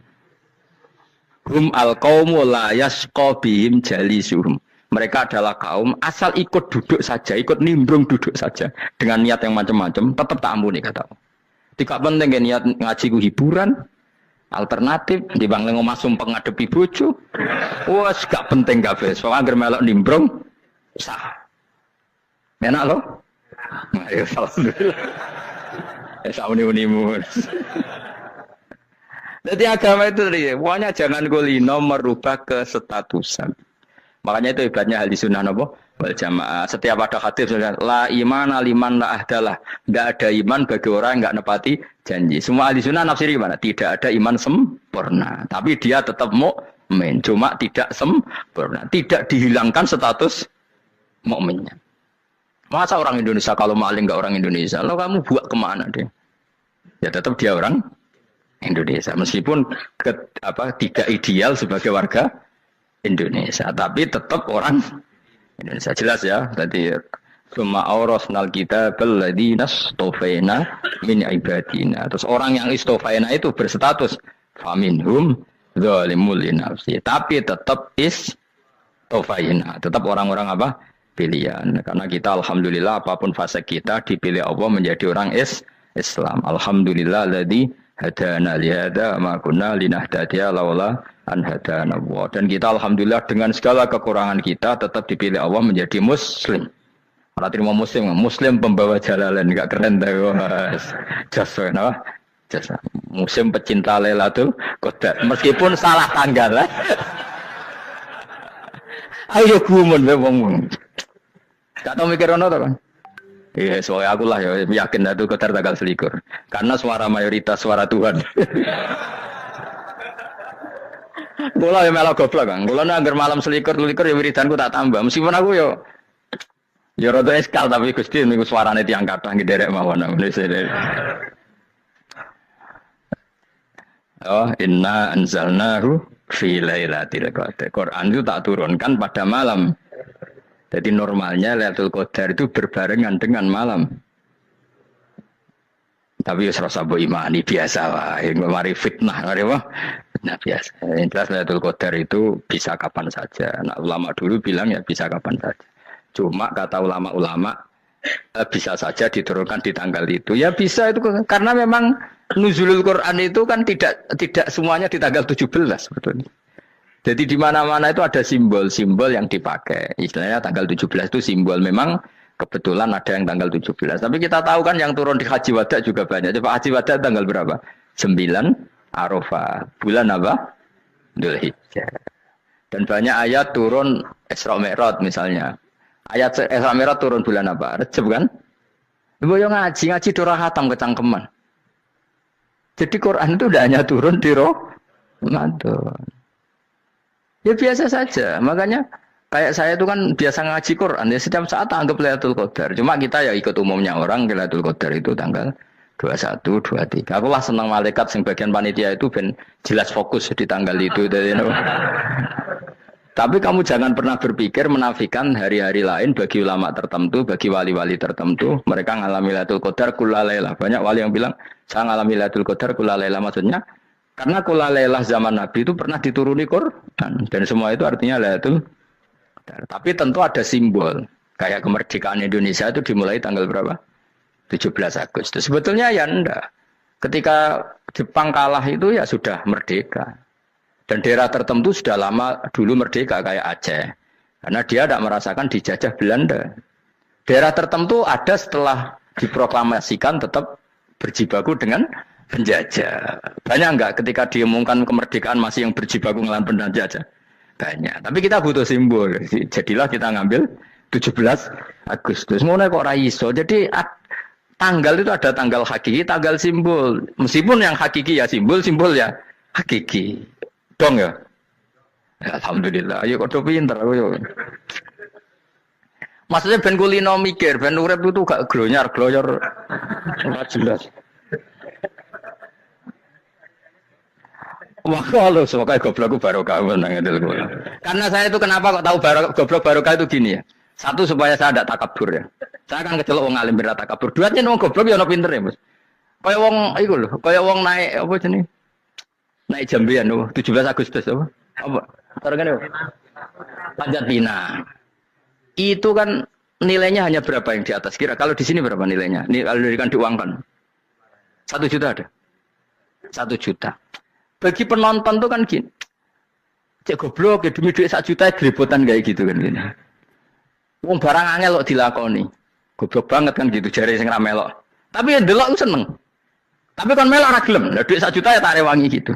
Hum al-qawmu la yasqa bihim jalisuhum. Mereka adalah kaum asal ikut duduk saja, ikut nimbrung duduk saja dengan niat yang macam-macam, tetap tak ampuni kata Allah. Tidak penting niat ngaji ku hiburan, alternatif di bangling omah sumpeng ngadepi bojo. Wes gak penting kabeh. Soale anggere melok nimbrung sah. Enak loh. Ayo alhamdulillah. Sauni-unimu. Jadi agama itu pokoknya jangan golino merubah kesestatusan. Makanya itu hebatnya ahli sunnah apa? Wal jamaah. Setiap ada hadis la iman liman la ahdalah. Enggak ada iman bagi orang yang enggak nepati janji. Semua ahli sunnah nafsiri mana? Tidak ada iman sempurna. Tapi dia tetap mukmin. Cuma tidak sempurna. Tidak dihilangkan status mukminnya. Masa orang Indonesia kalau maling enggak orang Indonesia? Lo kamu buat kemana dia? Ya tetap dia orang Indonesia. Meskipun tidak ideal sebagai warga Indonesia, tapi tetap orang Indonesia. Jelas ya. Tadi summa aurasnal kitabal ladzina istofaina min ibadina. Terus orang yang istofaina itu berstatus faminhum zalimul linafsi. Tapi tetap istofaina, tetap orang-orang apa? Pilihan. Karena kita alhamdulillah apapun fase kita dipilih Allah menjadi orang Islam. Alhamdulillah alladzi hadana lihada ma kunna linahtadiya laula an hadana Allah. Dan kita alhamdulillah dengan segala kekurangan kita tetap dipilih Allah menjadi muslim. Ora terima muslim pembawa jalalan, enggak keren ta Mas. Jasa napa? Jasa. Muslim pecinta Lailatul Qadar. Meskipun salah tanggal. Ayo gumun wae wong. Gak tau mikir ono to kan? Iya, soalnya aku lah ya yakin Lailatul Qadar tanggal 21. Karena suara mayoritas suara Tuhan. Kula ya melok goblok kan. Kula nek anggar malam 21 ya wiridanku tak tambah. Meskipun aku ya rada eskal tapi Gusti niku suarane tiyang kathah nderek mawon. Oh, inna anzalnahu fi lailatul qadar. Quran itu tak turunkan pada malam Jadi normalnya Lailatul Qadar itu berbarengan dengan malam. Tapi ya serasa mbok imani biasa lah. Mari fitnah, mari apa? Fitnah biasa. Yang jelas Lailatul Qadar itu bisa kapan saja. Nah, ulama dulu bilang ya bisa kapan saja. Cuma kata ulama-ulama bisa saja diturunkan di tanggal itu. Ya bisa itu karena memang nuzulul Quran itu kan tidak semuanya di tanggal 17 sebetulnya. Jadi di mana-mana itu ada simbol-simbol yang dipakai. Istilahnya tanggal 17 itu simbol memang kebetulan ada yang tanggal 17. Tapi kita tahu kan yang turun di Haji Wada juga banyak. Coba Haji Wada tanggal berapa? 9 Arafah. Bulan apa? Dzulhijjah. Dan banyak ayat turun Isra Mi'raj misalnya. Ayat Isra Mi'raj turun bulan apa? Rejab kan? Ibu yang ngaji dora hatam kecangkeman. Jadi Quran itu tidak hanya turun di Ramadan. Ya biasa saja. Makanya kayak saya itu kan biasa ngaji Quran. Ya setiap saat anggap Lailatul Qadar. Cuma kita ya ikut umumnya orang Lailatul Qadar itu tanggal 21, 23. Aku lah senang malaikat yang bagian panitia itu ben jelas fokus di tanggal itu. Tapi kamu jangan pernah berpikir menafikan hari-hari lain bagi ulama tertentu, bagi wali-wali tertentu. Mereka ngalami Lailatul Qadar kulla lailah. Banyak wali yang bilang, saya ngalami Lailatul Qadar kulla lailah. Maksudnya, karena kulla lailah zaman Nabi itu pernah dituruni Quran. Dan semua itu artinya Lailatul Qadar. Tapi tentu ada simbol. Kayak kemerdekaan Indonesia itu dimulai tanggal berapa? 17 Agustus. Sebetulnya ya enggak. Ketika Jepang kalah itu ya sudah merdeka. Dan daerah tertentu sudah lama dulu merdeka kayak Aceh. Karena dia tidak merasakan dijajah Belanda. Daerah tertentu ada setelah diproklamasikan tetap berjibaku dengan penjajah. Banyak enggak ketika diumumkan kemerdekaan masih yang berjibaku melawan penjajah? Banyak. Tapi kita butuh simbol. Jadilah kita ngambil 17 Agustus. Ngono kok ra iso. Jadi tanggal itu ada tanggal hakiki, tanggal simbol. Meskipun yang hakiki ya simbol ya hakiki. Dong ya? Ya alhamdulillah. Ayo kok pinter aku. Maksudnya ben kulino mikir, ben urip itu gak glonyar-glonyor ora jelas. Wah, kalau semoga goblok barokah menang itu. Karena saya itu kenapa kok tahu goblok barokah itu gini ya. Satu supaya saya tidak takabur ya. Saya kan kecelok wong alim berat takabur. Duatnya wong goblok ya ono pinter ya, Mas. Kaya wong iku lho, kaya wong naik apa jenenge? Naik Jambian lho, 17 Agustus apa? Apa? Targane Panjat Pinang. Itu kan nilainya hanya berapa yang di atas kira? Kalau di sini berapa nilainya? Ini kalau diberikan diuangkan. 1 juta ada. 1 juta. Bagi penonton tuh kan gini. Cek goblok ya demi duit 1 juta gelepotan kayak gitu kan gini. Wong barang angel kok dilakoni. Goblok banget kan gitu jare sing ra melok. Tapi ya delok ku seneng. Tapi kan melok ora gelem. Lah duit 1 juta ya tak rewangi gitu.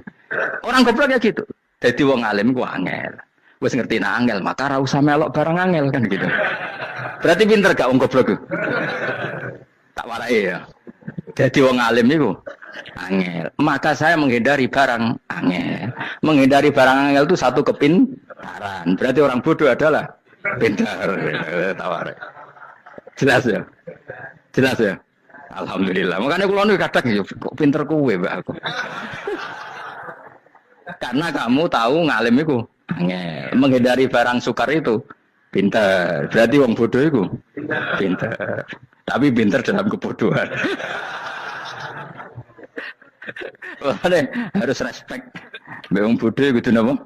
Orang goblok ya gitu. Jadi wong alim ku angel. Wis ngerti nak angel, maka ora usah melok barang angel kan gitu. Berarti pinter gak wong goblok ku? Tak warai ya. Jadi wong alim iku angel. Maka saya menghindari barang angel. Menghindari barang angel itu satu kepintaran. Berarti orang bodoh adalah pintar. Tawar. Jelas ya? Jelas ya? Alhamdulillah. Makanya kula niku kadang kok pinter kuwe, Mbak aku. Karena kamu tahu ngalim iku angel. Menghindari barang sukar itu pintar. Berarti wong bodoh iku pintar. Tapi pintar dalam kebodohan. Harus respect. Wong bodoh kudu napa?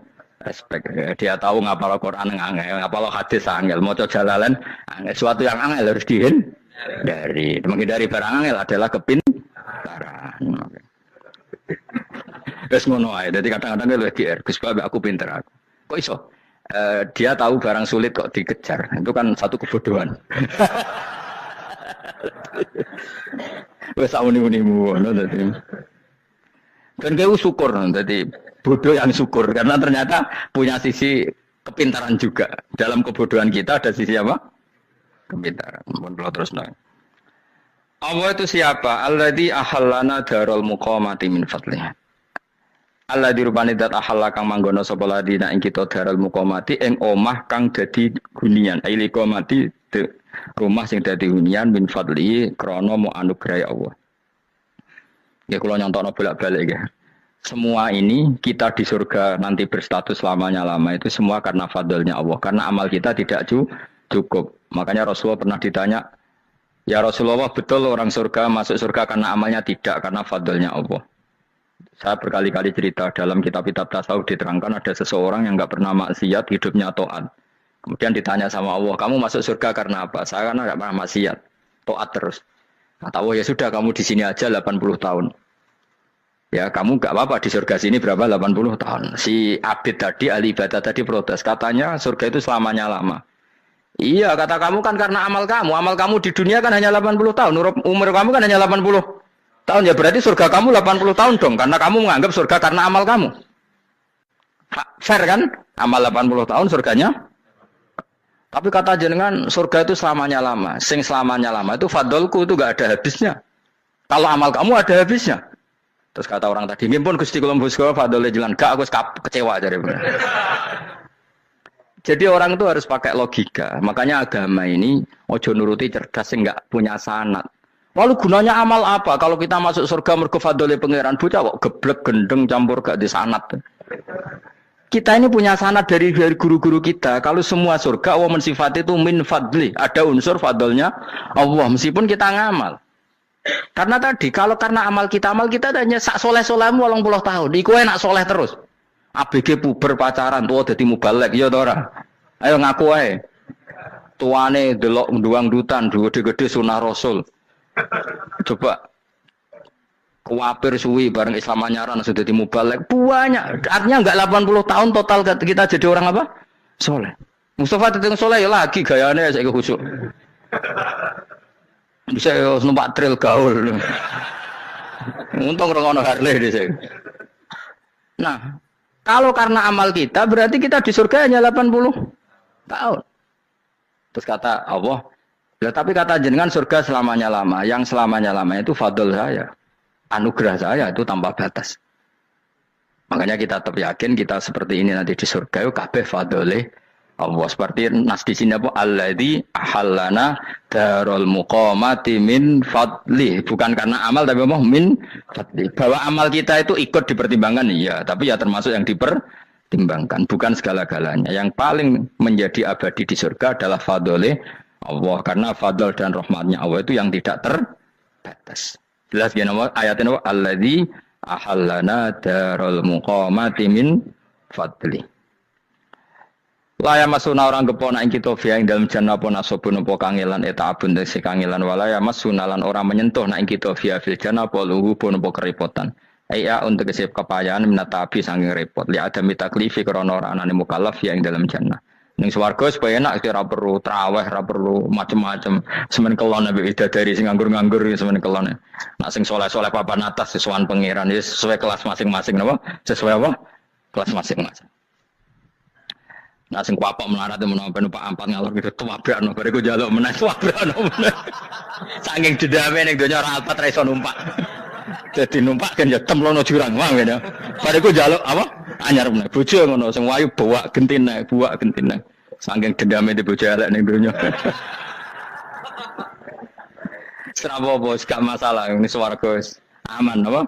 Respect. Dia tahu ngapal Quran angel, ngapal hadis angel, maca jalalan angel. Suatu yang angel harus dihindari. Menghindari barang angel adalah kepintaran. Wes ngono ae. Dadi kadang-kadang lu GR, Gus Bapak aku pinter aku. Kok iso? Dia tahu barang sulit kok dikejar. Itu kan satu kebodohan. Wes auni-unimu ngono dadi. Dan kau syukur, jadi bodoh yang syukur karena ternyata punya sisi kepintaran juga. Dalam kebodohan kita ada sisi apa? Kepintaran. Mohon terus nang. Allah itu siapa? Alladzi ahallana darul muqamati min fadlih. Allah dirupani dat ahalla kang manggono sapa ladina ing kita darul muqamati ing omah kang dadi hunian. Aili qamati rumah sing dadi hunian min fadli krana mu anugrahe Allah. Ya kalau nyontokno bolak-balik ya. Semua ini kita di surga nanti berstatus lamanya lama itu semua karena fadlnya Allah. Karena amal kita tidak cukup. Makanya Rasulullah pernah ditanya, ya Rasulullah betul orang surga masuk surga karena amalnya, tidak karena fadlnya Allah. Saya berkali-kali cerita dalam kitab-kitab tasawuf diterangkan ada seseorang yang nggak pernah maksiat, hidupnya taat. Kemudian ditanya sama Allah, kamu masuk surga karena apa? Saya karena nggak pernah maksiat, taat terus. Kata Allah, ya sudah kamu di sini aja 80 tahun. Ya kamu nggak apa-apa di surga sini berapa 80 tahun. Si Abid tadi, ahli ibadah tadi protes, katanya surga itu selamanya lama. Iya kata kamu kan karena amal kamu di dunia kan hanya 80 tahun, umur kamu kan hanya 80 tahun, ya berarti surga kamu 80 tahun dong, karena kamu menganggap surga karena amal kamu. Fair kan? Amal 80 tahun surganya. Tapi kata jenengan surga itu selamanya lama. Sing selamanya lama itu fadolku itu gak ada habisnya. Kalau amal kamu ada habisnya. Terus kata orang tadi, ngimpun Gusti kula mbusga fadole jalan, gak aku kecewa jadi. Jadi orang itu harus pakai logika. Makanya agama ini ojo nuruti cerdas sing gak punya sanad. Lalu gunanya amal apa? Kalau kita masuk surga mergo fadole pangeran, bocah kok geblek gendeng campur gak disanad. Kita ini punya sanad dari guru-guru kita. Kalau semua surga Allah mensifati itu min fadli, ada unsur fadlnya Allah meskipun kita ngamal. Karena tadi kalau karena amal kita hanya sak soleh-solehmu 80 tahun. Iku enak soleh terus. ABG puber pacaran tua dadi mubalek ya ta ora. Ayo ngaku ae. Tuane delok nduang dutan gede-gede sunah Rasul. Coba kuapir suwi bareng Islam anyaran sudah di mubalek banyak. Artinya enggak 80 tahun total kita jadi orang apa? Soleh. Mustafa teteng soleh ya lagi gayane saiki khusuk. Bisa numpak trail gaul. Untung ora ono Harley dhisik. Nah, kalau karena amal kita berarti kita di surga hanya 80 tahun. Terus kata Allah, ya, tapi kata jenengan surga selamanya lama. Yang selamanya lama itu fadl saya. Anugerah saya itu tanpa batas. Makanya kita tetap yakin kita seperti ini nanti di surga itu kabeh fadlih Allah. Seperti nas di sini apa? Alladzi ahallana darul muqamati min fadli. Bukan karena amal tapi apa? Min fadli. Bahwa amal kita itu ikut dipertimbangkan iya, tapi ya termasuk yang dipertimbangkan, bukan segala-galanya. Yang paling menjadi abadi di surga adalah fadlih Allah, karena fadl dan rahmatnya Allah itu yang tidak terbatas. Jelas ya nama ayatnya apa? Alladzi ahallana darul muqamati min fadli. Laya masuna orang kepona ing kita via ing dalam jannah pona sobun apa kangelan eta abun desi kangelan walaya masuna lan orang menyentuh nak ing kita via fil jannah apa luhu pun apa kerepotan. Aya untuk kesip kepayaan minatabi saking repot li ada mitaklifi krana ora anane mukallaf via ing dalam jannah. Ning swarga supaya enak ora perlu traweh, ora perlu macam-macam. Semen kelon ambek bidadari sing nganggur-nganggur semen kelon. Nak sing saleh-saleh papan atas sesuai pangeran sesuai kelas masing-masing napa? Sesuai apa? Kelas masing-masing. Nah sing kuapok melarat menawa ben Pak Ampat ngalor gitu tuwabrakno bariku njaluk meneh tuwabrakno meneh. Saking dendame ning donya ora Alpat ra iso numpak. Dadi numpak kan ya temlono jurang wae ngene. Bariku njaluk apa? Anyar meneh. Bojo ngono sing wayu buak gentine. Saking dendame di bojo elek ning donya. Serapa bos gak masalah ini swarga aman apa?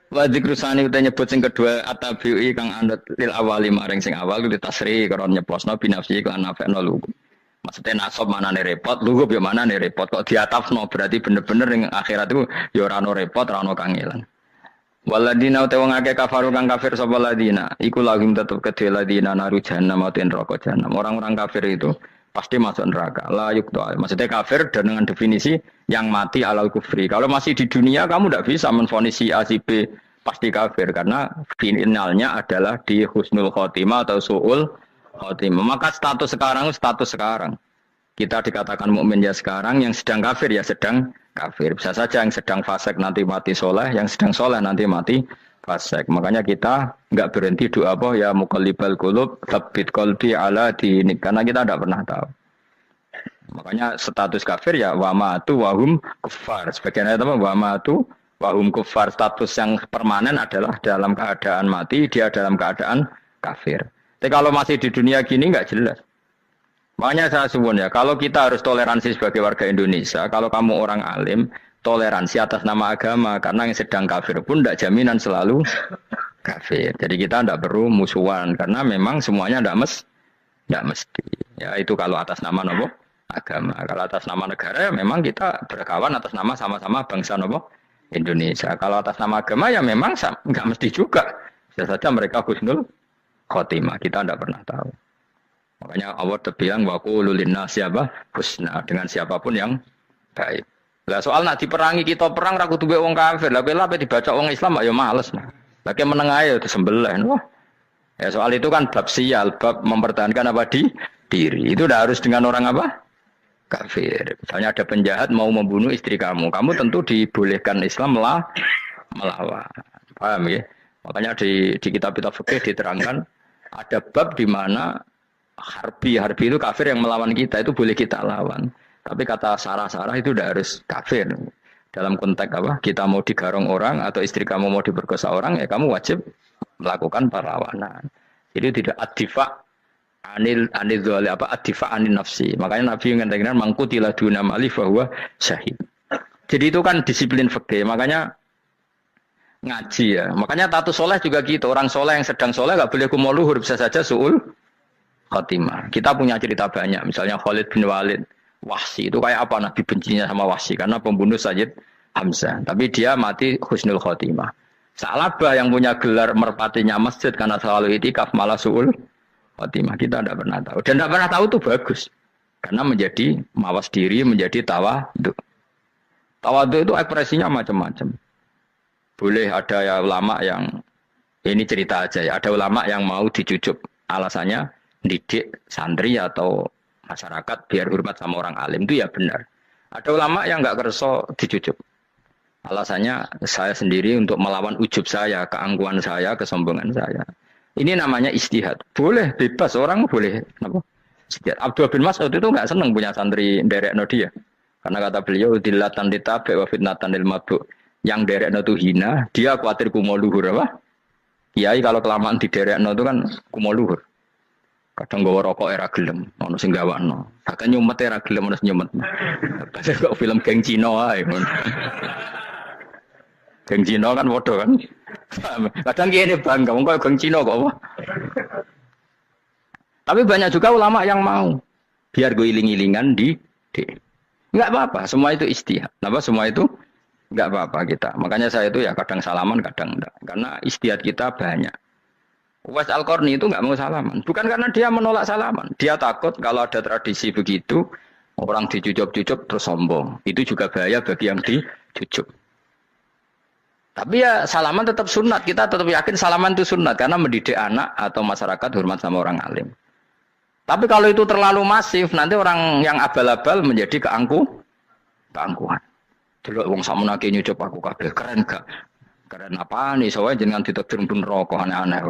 Wa dzikrusani uta nyebut sing kedua atabi'i kang anut lil awali maring sing awal kudu tasri karo nyeplosno binafsi lan nafekno lugu. Maksudnya nasab manane repot, lugu yo manane repot kok diatafno berarti bener-bener ning akhirat itu ya ora ono repot, ora ono kangelan. Waladina uta wong akeh kafaru kang kafir sapa ladina, iku lagim tetep kedhe ladina naru jahannam aten neraka jahannam. Orang-orang kafir itu pasti masuk neraka. La yukta. Maksudnya kafir dan dengan definisi yang mati alal kufri. Kalau masih di dunia kamu tidak bisa menvonis si A si B pasti kafir karena finalnya adalah di husnul khotimah atau su'ul khotimah. Maka status sekarang. Kita dikatakan mukmin ya sekarang, yang sedang kafir ya sedang kafir. Bisa saja yang sedang fasik nanti mati soleh, yang sedang soleh nanti mati fasik. Makanya kita enggak berhenti doa apa ya muqallibal qulub tsabbit qalbi ala dinik, karena kita tidak pernah tahu. Makanya status kafir ya wa matu wa hum kuffar. Sebagian ayat apa wa matu wa hum kuffar, status yang permanen adalah dalam keadaan mati, dia dalam keadaan kafir. Tapi kalau masih di dunia gini enggak jelas. Makanya saya suwun ya, kalau kita harus toleransi sebagai warga Indonesia, kalau kamu orang alim, toleransi atas nama agama, karena yang sedang kafir pun tidak jaminan selalu kafir. Jadi kita tidak perlu musuhan, karena memang semuanya tidak Tidak mesti. Ya itu kalau atas nama nopo agama. Kalau atas nama negara ya memang kita berkawan atas nama sama-sama bangsa nopo Indonesia. Kalau atas nama agama ya memang nggak mesti juga. Bisa saja mereka husnul khotimah. Kita tidak pernah tahu. Makanya Allah terbilang waqulu linnasi siapa husna dengan siapapun yang baik. Lah soal nak diperangi kita perang ra kudu wong kafir. Lah bela dibaca wong Islam ya males. Lah ke meneng ae disembelih. Wah. Ya soal itu kan bab sial, bab mempertahankan apa diri. Itu udah harus dengan orang apa? Kafir. Misalnya ada penjahat mau membunuh istri kamu. Kamu tentu dibolehkan Islam melawan. Paham ya? Makanya di kitab-kitab fikih diterangkan ada bab di mana harbi itu kafir yang melawan kita itu boleh kita lawan. Tapi kata sarah-sarah itu udah harus kafir. Dalam konteks apa? Kita mau digarong orang atau istri kamu mau diperkosa orang ya kamu wajib melakukan perlawanan. Jadi tidak adifa anil dzali apa adifa anil nafsi. Makanya Nabi mengatakan mangkutila duna mali bahwa syahid. Jadi itu kan disiplin fikih. Makanya ngaji ya. Makanya tatus soleh juga gitu. Orang soleh yang sedang soleh nggak boleh kumo luhur, bisa saja suul khotimah. Kita punya cerita banyak. Misalnya Khalid bin Walid, Wahsy itu kayak apa Nabi bencinya sama Wahsy karena pembunuh Sayyid Hamzah. Tapi dia mati husnul khotimah. Sa'labah yang punya gelar merpatinya masjid karena selalu itikaf malah suul khotimah. Kita tidak pernah tahu. Dan tidak pernah tahu itu bagus. Karena menjadi mawas diri, menjadi tawadhu. Tawadhu itu ekspresinya macam-macam. Boleh ada ya ulama yang, ini cerita aja ya, ada ulama yang mau dicucup. Alasannya didik santri atau masyarakat biar hormat sama orang alim. Itu ya benar. Ada ulama yang nggak kerso dicucup. Alasannya saya sendiri untuk melawan ujub saya, keangkuhan saya, kesombongan saya. Ini namanya istihad. Boleh, bebas. Orang boleh. Kenapa? Abdul bin Mas'ud itu nggak senang punya santri derekno dia. Karena kata beliau, dillatan ditabe wa fitnatan lil mabuk. Yang derekno itu hina, dia khawatir kumo luhur. Apa? Kiai kalau kelamaan di derekno itu kan kumo luhur. Kadang gawa rokok era gelem, ono sing gawakno. Kadang nyumet era gelem ono nyumet. Padahal kok film geng Cina ae. Geng Cina kan bodoh kan. Kadang gini bangga, kok geng Cina kok apa? Tapi banyak juga ulama yang mau. Biar gue iling-ilingan enggak apa-apa, semua itu istihad. Kenapa semua itu enggak apa-apa kita. Makanya saya itu ya kadang salaman, kadang enggak. Karena istihad kita banyak. Uwais Al-Qarni itu enggak mau salaman. Bukan karena dia menolak salaman. Dia takut kalau ada tradisi begitu, orang dicucup-cucup terus sombong. Itu juga bahaya bagi yang dicucup. Tapi ya salaman tetap sunat. Kita tetap yakin salaman itu sunat. Karena mendidik anak atau masyarakat hormat sama orang alim. Tapi kalau itu terlalu masif, nanti orang yang abal-abal menjadi keangkuhan. Delok wong sakmono ki nyucup aku kabeh keren gak? Keren apa nih? Soalnya jangan ditektir pun rokok aneh-aneh.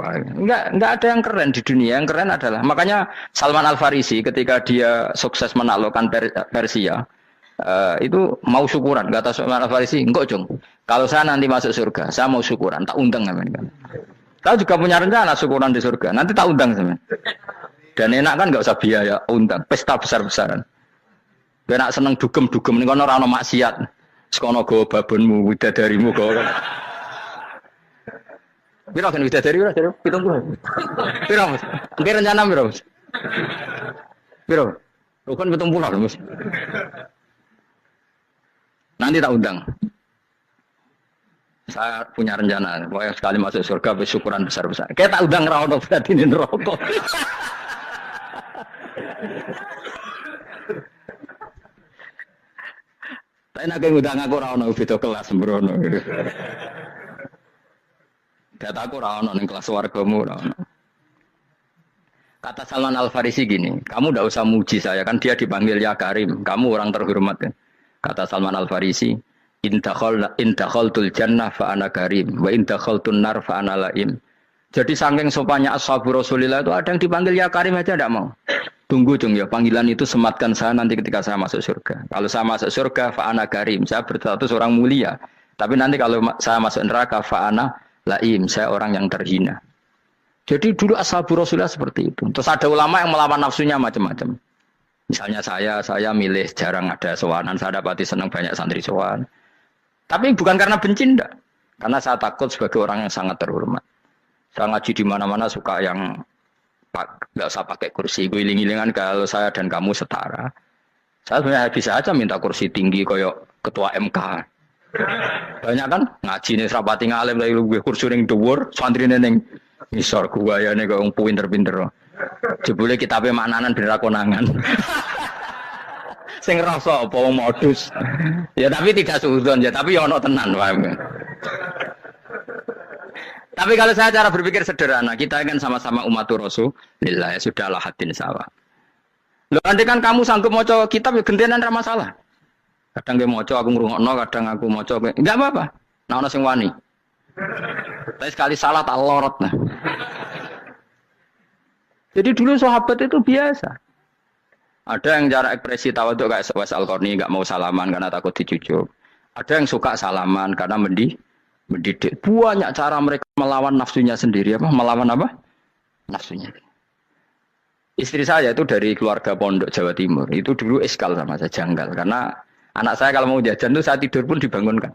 Enggak ada yang keren di dunia. Yang keren adalah makanya Salman Al Farisi ketika dia sukses menaklukkan Persia. Itu mau syukuran, kata Salman Al Farisi, enggak Jong. Kalau saya nanti masuk surga, saya mau syukuran, tak undang kan. Kau juga punya rencana syukuran di surga, nanti tak undang sama. Dan enak kan enggak usah biaya undang, pesta besar-besaran. Enak seneng dugem-dugem ning kono ora ono maksiat. Sekono go babonmu, widadarimu go. Piro kan widadari ora, 70. Piro Mas? Engke rencana piro Mas? Piro? Rukun 70 Mas. Nanti tak undang. Saya punya rencana, pokoknya sekali masuk surga bersyukuran besar-besar. Kayak tak undang ra ono berarti ning neraka. Tapi nak ngundang aku ra ono beda kelas sembrono. Dataku ra ono ning kelas wargamu ra ono. Kata Salman Al Farisi gini, kamu ndak usah muji saya kan dia dipanggil ya Karim, kamu orang terhormat kan. Kata Salman Al Farisi, in dakhaltul jannah fa ana karim wa in dakhaltun nar fa ana laim. Jadi saking sopannya ashabu Rasulillah itu ada yang dipanggil ya Karim aja enggak mau. Tunggu Jung ya, panggilan itu sematkan saya nanti ketika saya masuk surga. Kalau saya masuk surga fa ana karim, saya berstatus orang mulia. Tapi nanti kalau saya masuk neraka fa ana laim, saya orang yang terhina. Jadi dulu ashabu Rasulillah seperti itu. Terus ada ulama yang melawan nafsunya macam-macam. Misalnya saya milih jarang ada sowanan, saya dapati senang banyak santri sowan. Tapi bukan karena benci enggak. Karena saya takut sebagai orang yang sangat terhormat. Saya ngaji di mana-mana suka yang nggak usah pakai kursi. Gue iling-ilingan kalau saya dan kamu setara. Saya sebenarnya bisa aja minta kursi tinggi koyok ketua MK. Banyak kan ngaji nih serapati ngalim lagi gue kursi ning dhuwur, santri ning ngisor guyane kok wong pinter-pinter. Jebule kitabe maknanan ben ra konangan. Sing rasa apa wong modus. Ya tapi tidak suudzon ya, tapi ya ono tenan wae. Tapi kalau saya cara berpikir sederhana, kita kan sama-sama umatur Rasulillah, ya sudahlah hadin sawa. Loh, andai kan kamu sanggup maca kitab ya gentenan ra masalah. Kadang dia maca aku ngrungokno, kadang aku maca enggak apa-apa. Nah ono sing wani. Tapi sekali salah tak lorot nah. Jadi dulu sahabat itu biasa. Ada yang cara ekspresi tawadhu kayak Uwais Al-Qarni enggak mau salaman karena takut dicucuk. Ada yang suka salaman karena mendidik. Banyak cara mereka melawan nafsunya sendiri apa? Melawan apa? Nafsunya. Istri saya itu dari keluarga pondok Jawa Timur. Itu dulu iskal sama saya, janggal. Karena anak saya kalau mau jajan tuh saya tidur pun dibangunkan.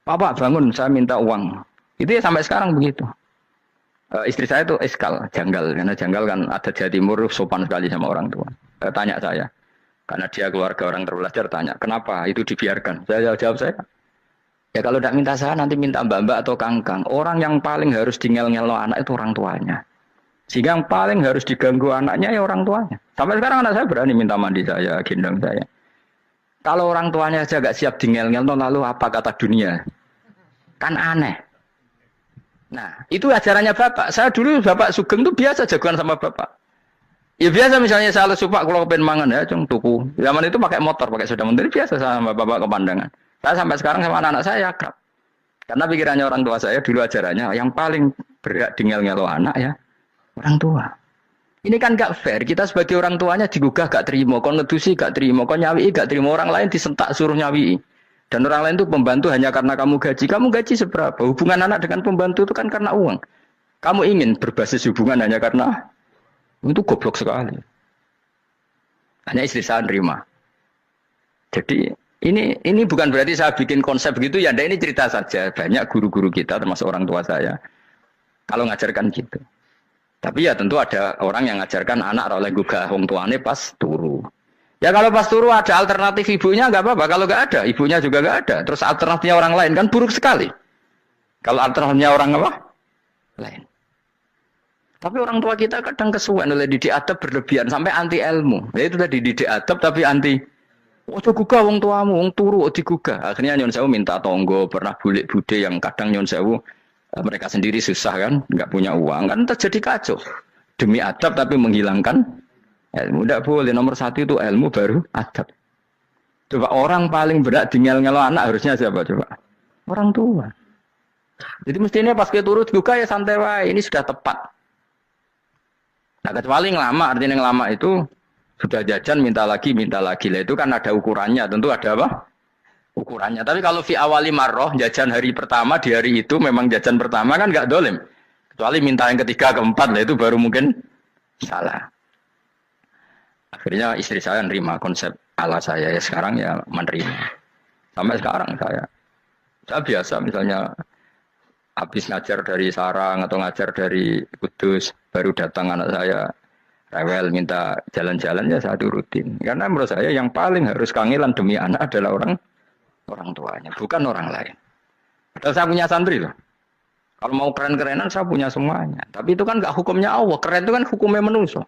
Papa bangun, saya minta uang. Itu ya sampai sekarang begitu. Istri saya itu iskal, janggal. Karena janggal kan ada Jawa Timur sopan sekali sama orang tua. Tanya saya. Karena dia keluarga orang terpelajar, tanya, kenapa itu dibiarkan? Saya jawab saya. Ya kalau tidak minta saya, nanti minta mbak-mbak atau kangkang. Orang yang paling harus dingel-ngelo anak itu orang tuanya. Sehingga yang paling harus diganggu anaknya ya orang tuanya. Sampai sekarang anak saya berani minta mandi saya, gendong saya. Kalau orang tuanya saja gak siap dingel-ngelo, lalu apa kata dunia? Kan aneh. Nah, itu ajarannya bapak. Saya dulu bapak Sugeng itu biasa jagoan sama bapak. Ya biasa misalnya saya lesu pak kalau pengen mangan ya, cung tuku. Zaman itu pakai motor, pakai sepeda motor biasa sama bapak ke pandangan. Saya sampai sekarang sama anak-anak saya akrab. Karena pikirannya orang tua saya dulu ajarannya yang paling berhak dingel-ngelo anak ya orang tua. Ini kan gak fair. Kita sebagai orang tuanya digugah gak terima, kon ngedusi gak terima, kon nyawi gak terima, orang lain disentak suruh nyawi. Dan orang lain itu pembantu hanya karena kamu gaji. Kamu gaji seberapa? Hubungan anak dengan pembantu itu kan karena uang. Kamu ingin berbasis hubungan hanya karena itu goblok sekali. Hanya istri saya nerima. Jadi ini bukan berarti saya bikin konsep begitu ya. Ini cerita saja. Banyak guru-guru kita termasuk orang tua saya kalau ngajarkan gitu. Tapi ya tentu ada orang yang ngajarkan anak oleh gugah wong tuane pas turu. Ya kalau pas turu ada alternatif ibunya nggak apa-apa. Kalau nggak ada, ibunya juga nggak ada. Terus alternatifnya orang lain kan buruk sekali. Kalau alternatifnya orang apa? Lain. Tapi orang tua kita kadang kesuwen oleh didik adab berlebihan sampai anti ilmu. Ya itu tadi didik adab tapi anti. Ojo gugah wong tuamu, wong turu digugah. Akhirnya nyon sewu minta tonggo, pernah bulik bude yang kadang nyon sewu mereka sendiri susah kan, nggak punya uang kan terjadi kacau. Demi adab tapi menghilangkan ilmu. Tidak boleh. Nomor satu itu ilmu baru adab. Coba orang paling berat dingel-ngelo anak harusnya siapa coba? Orang tua. Jadi mestinya pas kita turut juga ya santai wae. Ini sudah tepat. Nah kecuali ngelama, artinya ngelama itu sudah jajan minta lagi lah itu kan ada ukurannya. Tentu ada apa? Ukurannya. Tapi kalau fi awali marroh jajan hari pertama di hari itu memang jajan pertama kan nggak dolim. Kecuali minta yang ketiga keempat lah itu baru mungkin salah. Akhirnya istri saya nerima konsep ala saya ya sekarang ya menerima. Sampai sekarang saya biasa misalnya habis ngajar dari Sarang atau ngajar dari Kudus baru datang anak saya rewel minta jalan-jalan ya saya turutin. Karena menurut saya yang paling harus kangelan demi anak adalah orang tuanya, bukan orang lain. Padahal saya punya santri loh. Kalau mau keren-kerenan saya punya semuanya. Tapi itu kan gak hukumnya Allah. Keren itu kan hukumnya manusia.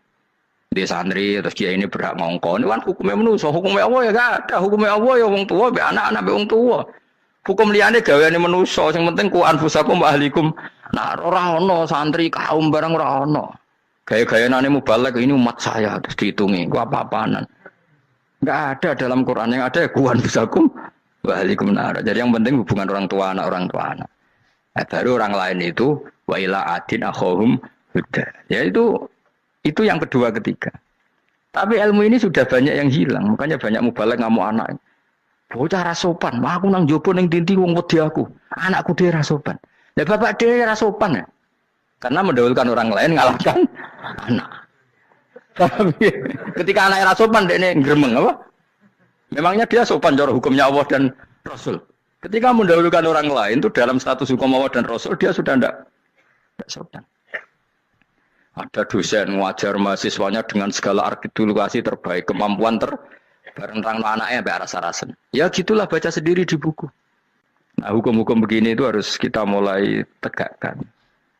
Dia santri terus dia ini berhak ngongkon. Itu kan hukumnya manusia. Hukumnya Allah ya gak ada. Hukumnya Allah ya wong tua, be anak-anak be wong tua. Hukum liyane gaweane manusia. Yang penting ku anfusakum wa ahlikum. Nah, ora ono santri kaum barang ora ono. Gaya-gayaane mubalek ini umat saya terus dihitungi. Ku apa-apaanan. Enggak ada dalam Quran yang ada ya ku anfusakum wa ahlikum nar. Jadi yang penting hubungan orang tua anak. Nah, baru orang lain itu wa ila adin akhahum huda. Ya itu yang kedua ketiga. Tapi ilmu ini sudah banyak yang hilang. Makanya banyak mubalek ngamuk anak. Bocah rasopan, aku nang jopo ning dinti wong wedi aku. Anakku dhewe rasopan. Lah bapak dhewe rasopan ya. Karena mendahulukan orang lain ngalahkan anak. Tapi ketika anaknya rasopan dekne gremeng apa? Memangnya dia sopan cara hukumnya Allah dan Rasul. Ketika mendahulukan orang lain itu dalam status hukum Allah dan Rasul dia sudah tidak sopan. Ada dosen ngajar mahasiswanya dengan segala artikulasi terbaik, kemampuan bareng terang anaknya sampai rasa-rasen. Ya gitulah baca sendiri di buku. Nah hukum-hukum begini itu harus kita mulai tegakkan.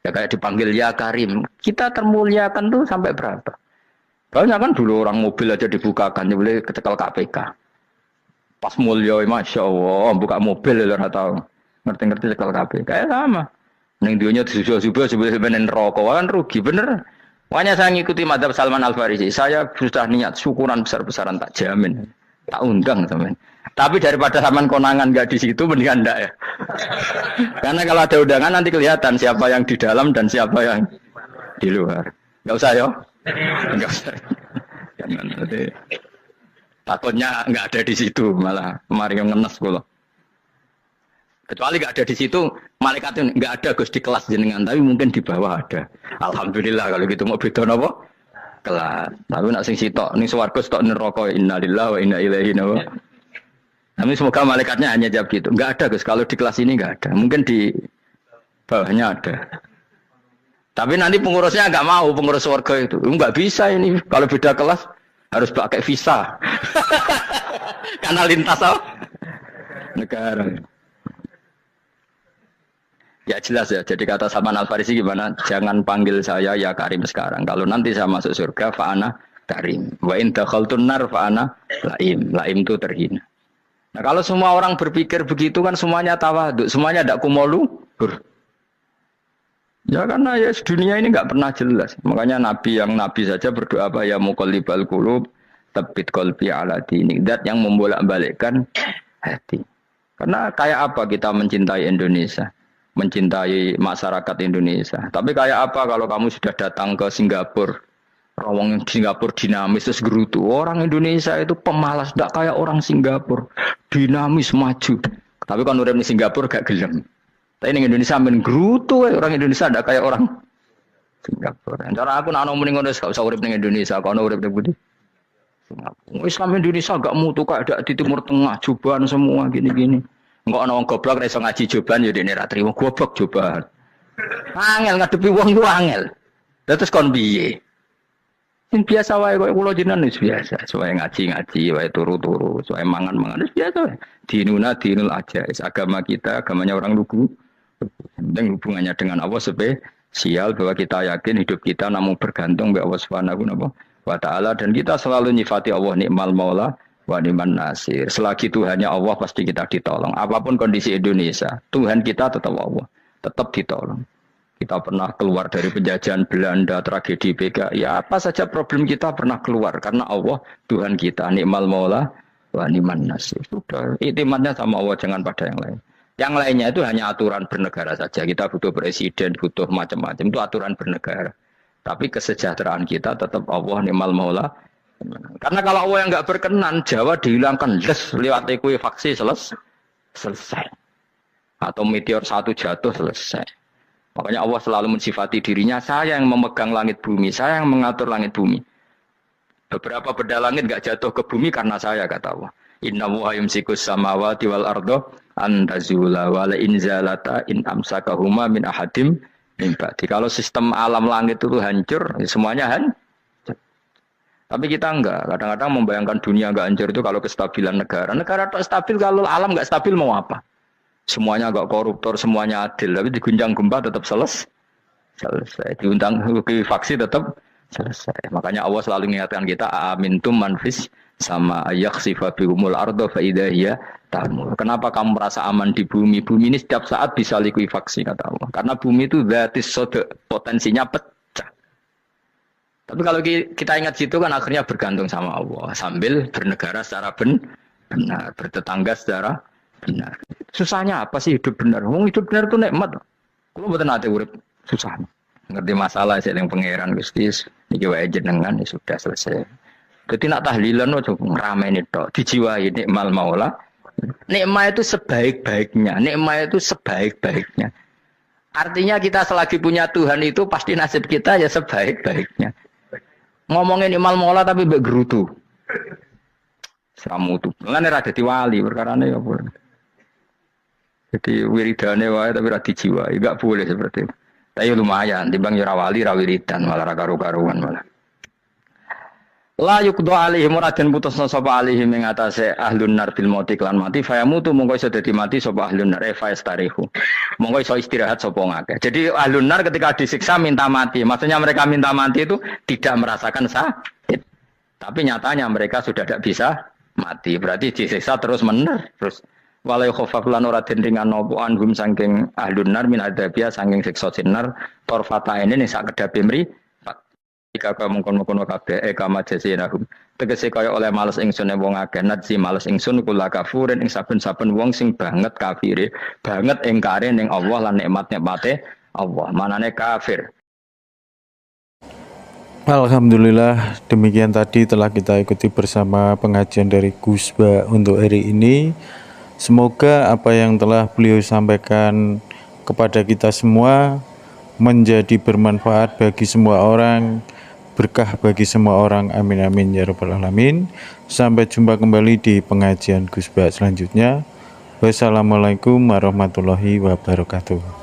Ya kayak dipanggil ya Karim. Kita termuliakan tuh sampai berapa? Banyak kan dulu orang mobil aja dibukakan, ya boleh kecekel KPK. Pas mulia, masya Allah, buka mobil ya tahu. Ngerti-ngerti cekel KPK. Kayak sama. Neng dunia disusul-susul sebenarnya rokok kan rugi bener. Makanya saya ngikuti madhab Salman Al Farisi. Saya sudah niat syukuran besar-besaran tak jamin, tak undang teman. Tapi daripada saman konangan nggak di situ, mendingan enggak ya. Karena kalau ada undangan nanti kelihatan siapa yang di dalam dan siapa yang di luar. Nggak usah ya. Nggak usah. Jangan nanti. Takutnya nggak ada di situ malah kemarin yang ngenes gue loh. Kecuali nggak ada di situ, malaikatnya nggak ada Gus di kelas jenengan, tapi mungkin di bawah ada. Alhamdulillah kalau gitu mau beda apa? Kelas. Tapi nak sing sitok, ning swarga sitok neraka innalillahi wa inna ilaihi raji'un. Tapi semoga malaikatnya hanya jawab gitu. Nggak ada Gus, kalau di kelas ini nggak ada. Mungkin di bawahnya ada. Tapi nanti pengurusnya nggak mau, pengurus warga itu. Nggak bisa ini, kalau beda kelas harus pakai visa. Karena lintas apa? Negara. Ya jelas ya, jadi kata Salman Al Farisi gimana? Jangan panggil saya ya Karim sekarang. Kalau nanti saya masuk surga, fa'ana Karim. Wa in dakhaltun nar fa'ana Laim. Laim itu terhina. Nah kalau semua orang berpikir begitu kan semuanya tawaduk, semuanya tidak kumoluhur. Ya karena ya dunia ini nggak pernah jelas. Makanya Nabi yang Nabi saja berdoa apa ya muqallibal qulub, tsabbit qalbi ala dinik. Dat yang membolak-balikkan hati. Karena kayak apa kita mencintai Indonesia? Mencintai masyarakat Indonesia. Tapi kayak apa kalau kamu sudah datang ke Singapura, rawang Singapura dinamis terus gerutu. Orang Indonesia itu pemalas, tidak kayak orang Singapura, dinamis maju. Tapi kalau orang di Singapura gak gelem. Tapi di Indonesia men gerutu, orang Indonesia tidak kayak orang Singapura. Cara aku nak ngomong ngono gak usah urip ning Indonesia, kalau urip ning Budi. Islam Indonesia gak mutu kayak ada di Timur Tengah, cobaan semua gini-gini. Enggak ana wong goblok ora iso ngaji cobaan ya dene ra trimo goblok cobaan. Angel ngadepi wong ku angel. Lah terus kon piye? Sing biasa wae koyo kula jenengan wis biasa, soe ngaji-ngaji wae turu-turu, soe mangan-mangan wis biasa wae. Dinuna dinul ajais, agama kita, agamanya orang lugu. Penting hubungannya dengan Allah spesial bahwa kita yakin hidup kita namun bergantung kepada Allah Subhanahu wa taala dan kita selalu nyifati Allah nikmal maula wa ni'man nasir. Selagi Tuhannya Allah pasti kita ditolong. Apapun kondisi Indonesia, Tuhan kita tetap Allah, tetap ditolong. Kita pernah keluar dari penjajahan Belanda, tragedi PKI, ya apa saja problem kita pernah keluar karena Allah Tuhan kita, ni'mal maula wa ni'man nasir. Sudah, iktimatnya sama Allah, jangan pada yang lain. Yang lainnya itu hanya aturan bernegara saja. Kita butuh presiden, butuh macam-macam, itu aturan bernegara. Tapi kesejahteraan kita tetap Allah ni'mal maula. Karena kalau Allah yang nggak berkenan, Jawa dihilangkan, les lewat ekuifaksi selesai. Atau meteor satu jatuh selesai. Makanya Allah selalu mensifati dirinya, saya yang memegang langit bumi, saya yang mengatur langit bumi. Beberapa benda langit nggak jatuh ke bumi karena saya, kata Allah. Inna wa yumsikus samawati wal ardo antazula wala inzalata in amsakahuma min ahadim min ba'di. Kalau sistem alam langit itu hancur, semuanya hancur. Tapi kita enggak, kadang-kadang membayangkan dunia enggak hancur itu kalau kestabilan negara. Negara tak stabil, kalau alam enggak stabil mau apa? Semuanya enggak koruptor, semuanya adil. Tapi diguncang gempa tetap selesai. Diundang faksi tetap selesai. Makanya Allah selalu mengingatkan kita, amintum manfis sama yakhsifa bihumul ardo faidahiyya tamur. Kenapa kamu merasa aman di bumi? Bumi ini setiap saat bisa likuifaksi, kata Allah. Karena bumi itu dzatis sodok, potensinya pecah. Tapi kalau kita ingat situ kan akhirnya bergantung sama Allah. Sambil bernegara secara benar, bertetangga secara benar. Susahnya apa sih hidup benar? Hidup benar itu nikmat. Kalau betul nanti urip susah. Ngerti masalah saya yang pangeran Gusti, niki wae jenengan ya sudah selesai. Jadi nak tahlilan ojo ngrameni tok, dijiwai nikmal maula. Nikmat itu sebaik-baiknya, nikmat itu sebaik-baiknya. Artinya kita selagi punya Tuhan itu pasti nasib kita ya sebaik-baiknya. Ngomongin imal mola tapi mbek gerutu. Seramutu. Mulane ra dadi wali perkarane ya boleh. Jadi wiridane wae tapi ra dijiwai, enggak boleh seperti itu. Tapi lumayan, timbang yo ra wali ra wiridan malah ra karu-karuan malah. La yuqda alaihim ora den putusna sapa alaihim ing atase ahlun nar bil mauti klan mati fayamutu mongko iso dadi mati sapa ahlun nar fayastarihu. Mongko iso istirahat sapa ngakeh. Jadi ahlun nar ketika disiksa minta mati. Maksudnya mereka minta mati itu tidak merasakan sakit. Tapi nyatanya mereka sudah tidak bisa mati. Berarti disiksa terus terus walai khofaf lan ora den ringan napa anhum saking ahlun nar min adzabia saking siksa sinar torfata ini sak kedape mri jika kamu kono kabeh kama jasinahum tegese kaya oleh males ingsun wong akeh nadzi males ingsun kula kafurin ing saben-saben wong sing banget kafire banget ingkare ning Allah lan nikmat-nikmate Allah manane kafir. Alhamdulillah, demikian tadi telah kita ikuti bersama pengajian dari Gus Ba untuk hari ini. Semoga apa yang telah beliau sampaikan kepada kita semua menjadi bermanfaat bagi semua orang, berkah bagi semua orang. Amin amin ya rabbal alamin. Sampai jumpa kembali di pengajian Gus Ba selanjutnya. Wassalamualaikum warahmatullahi wabarakatuh.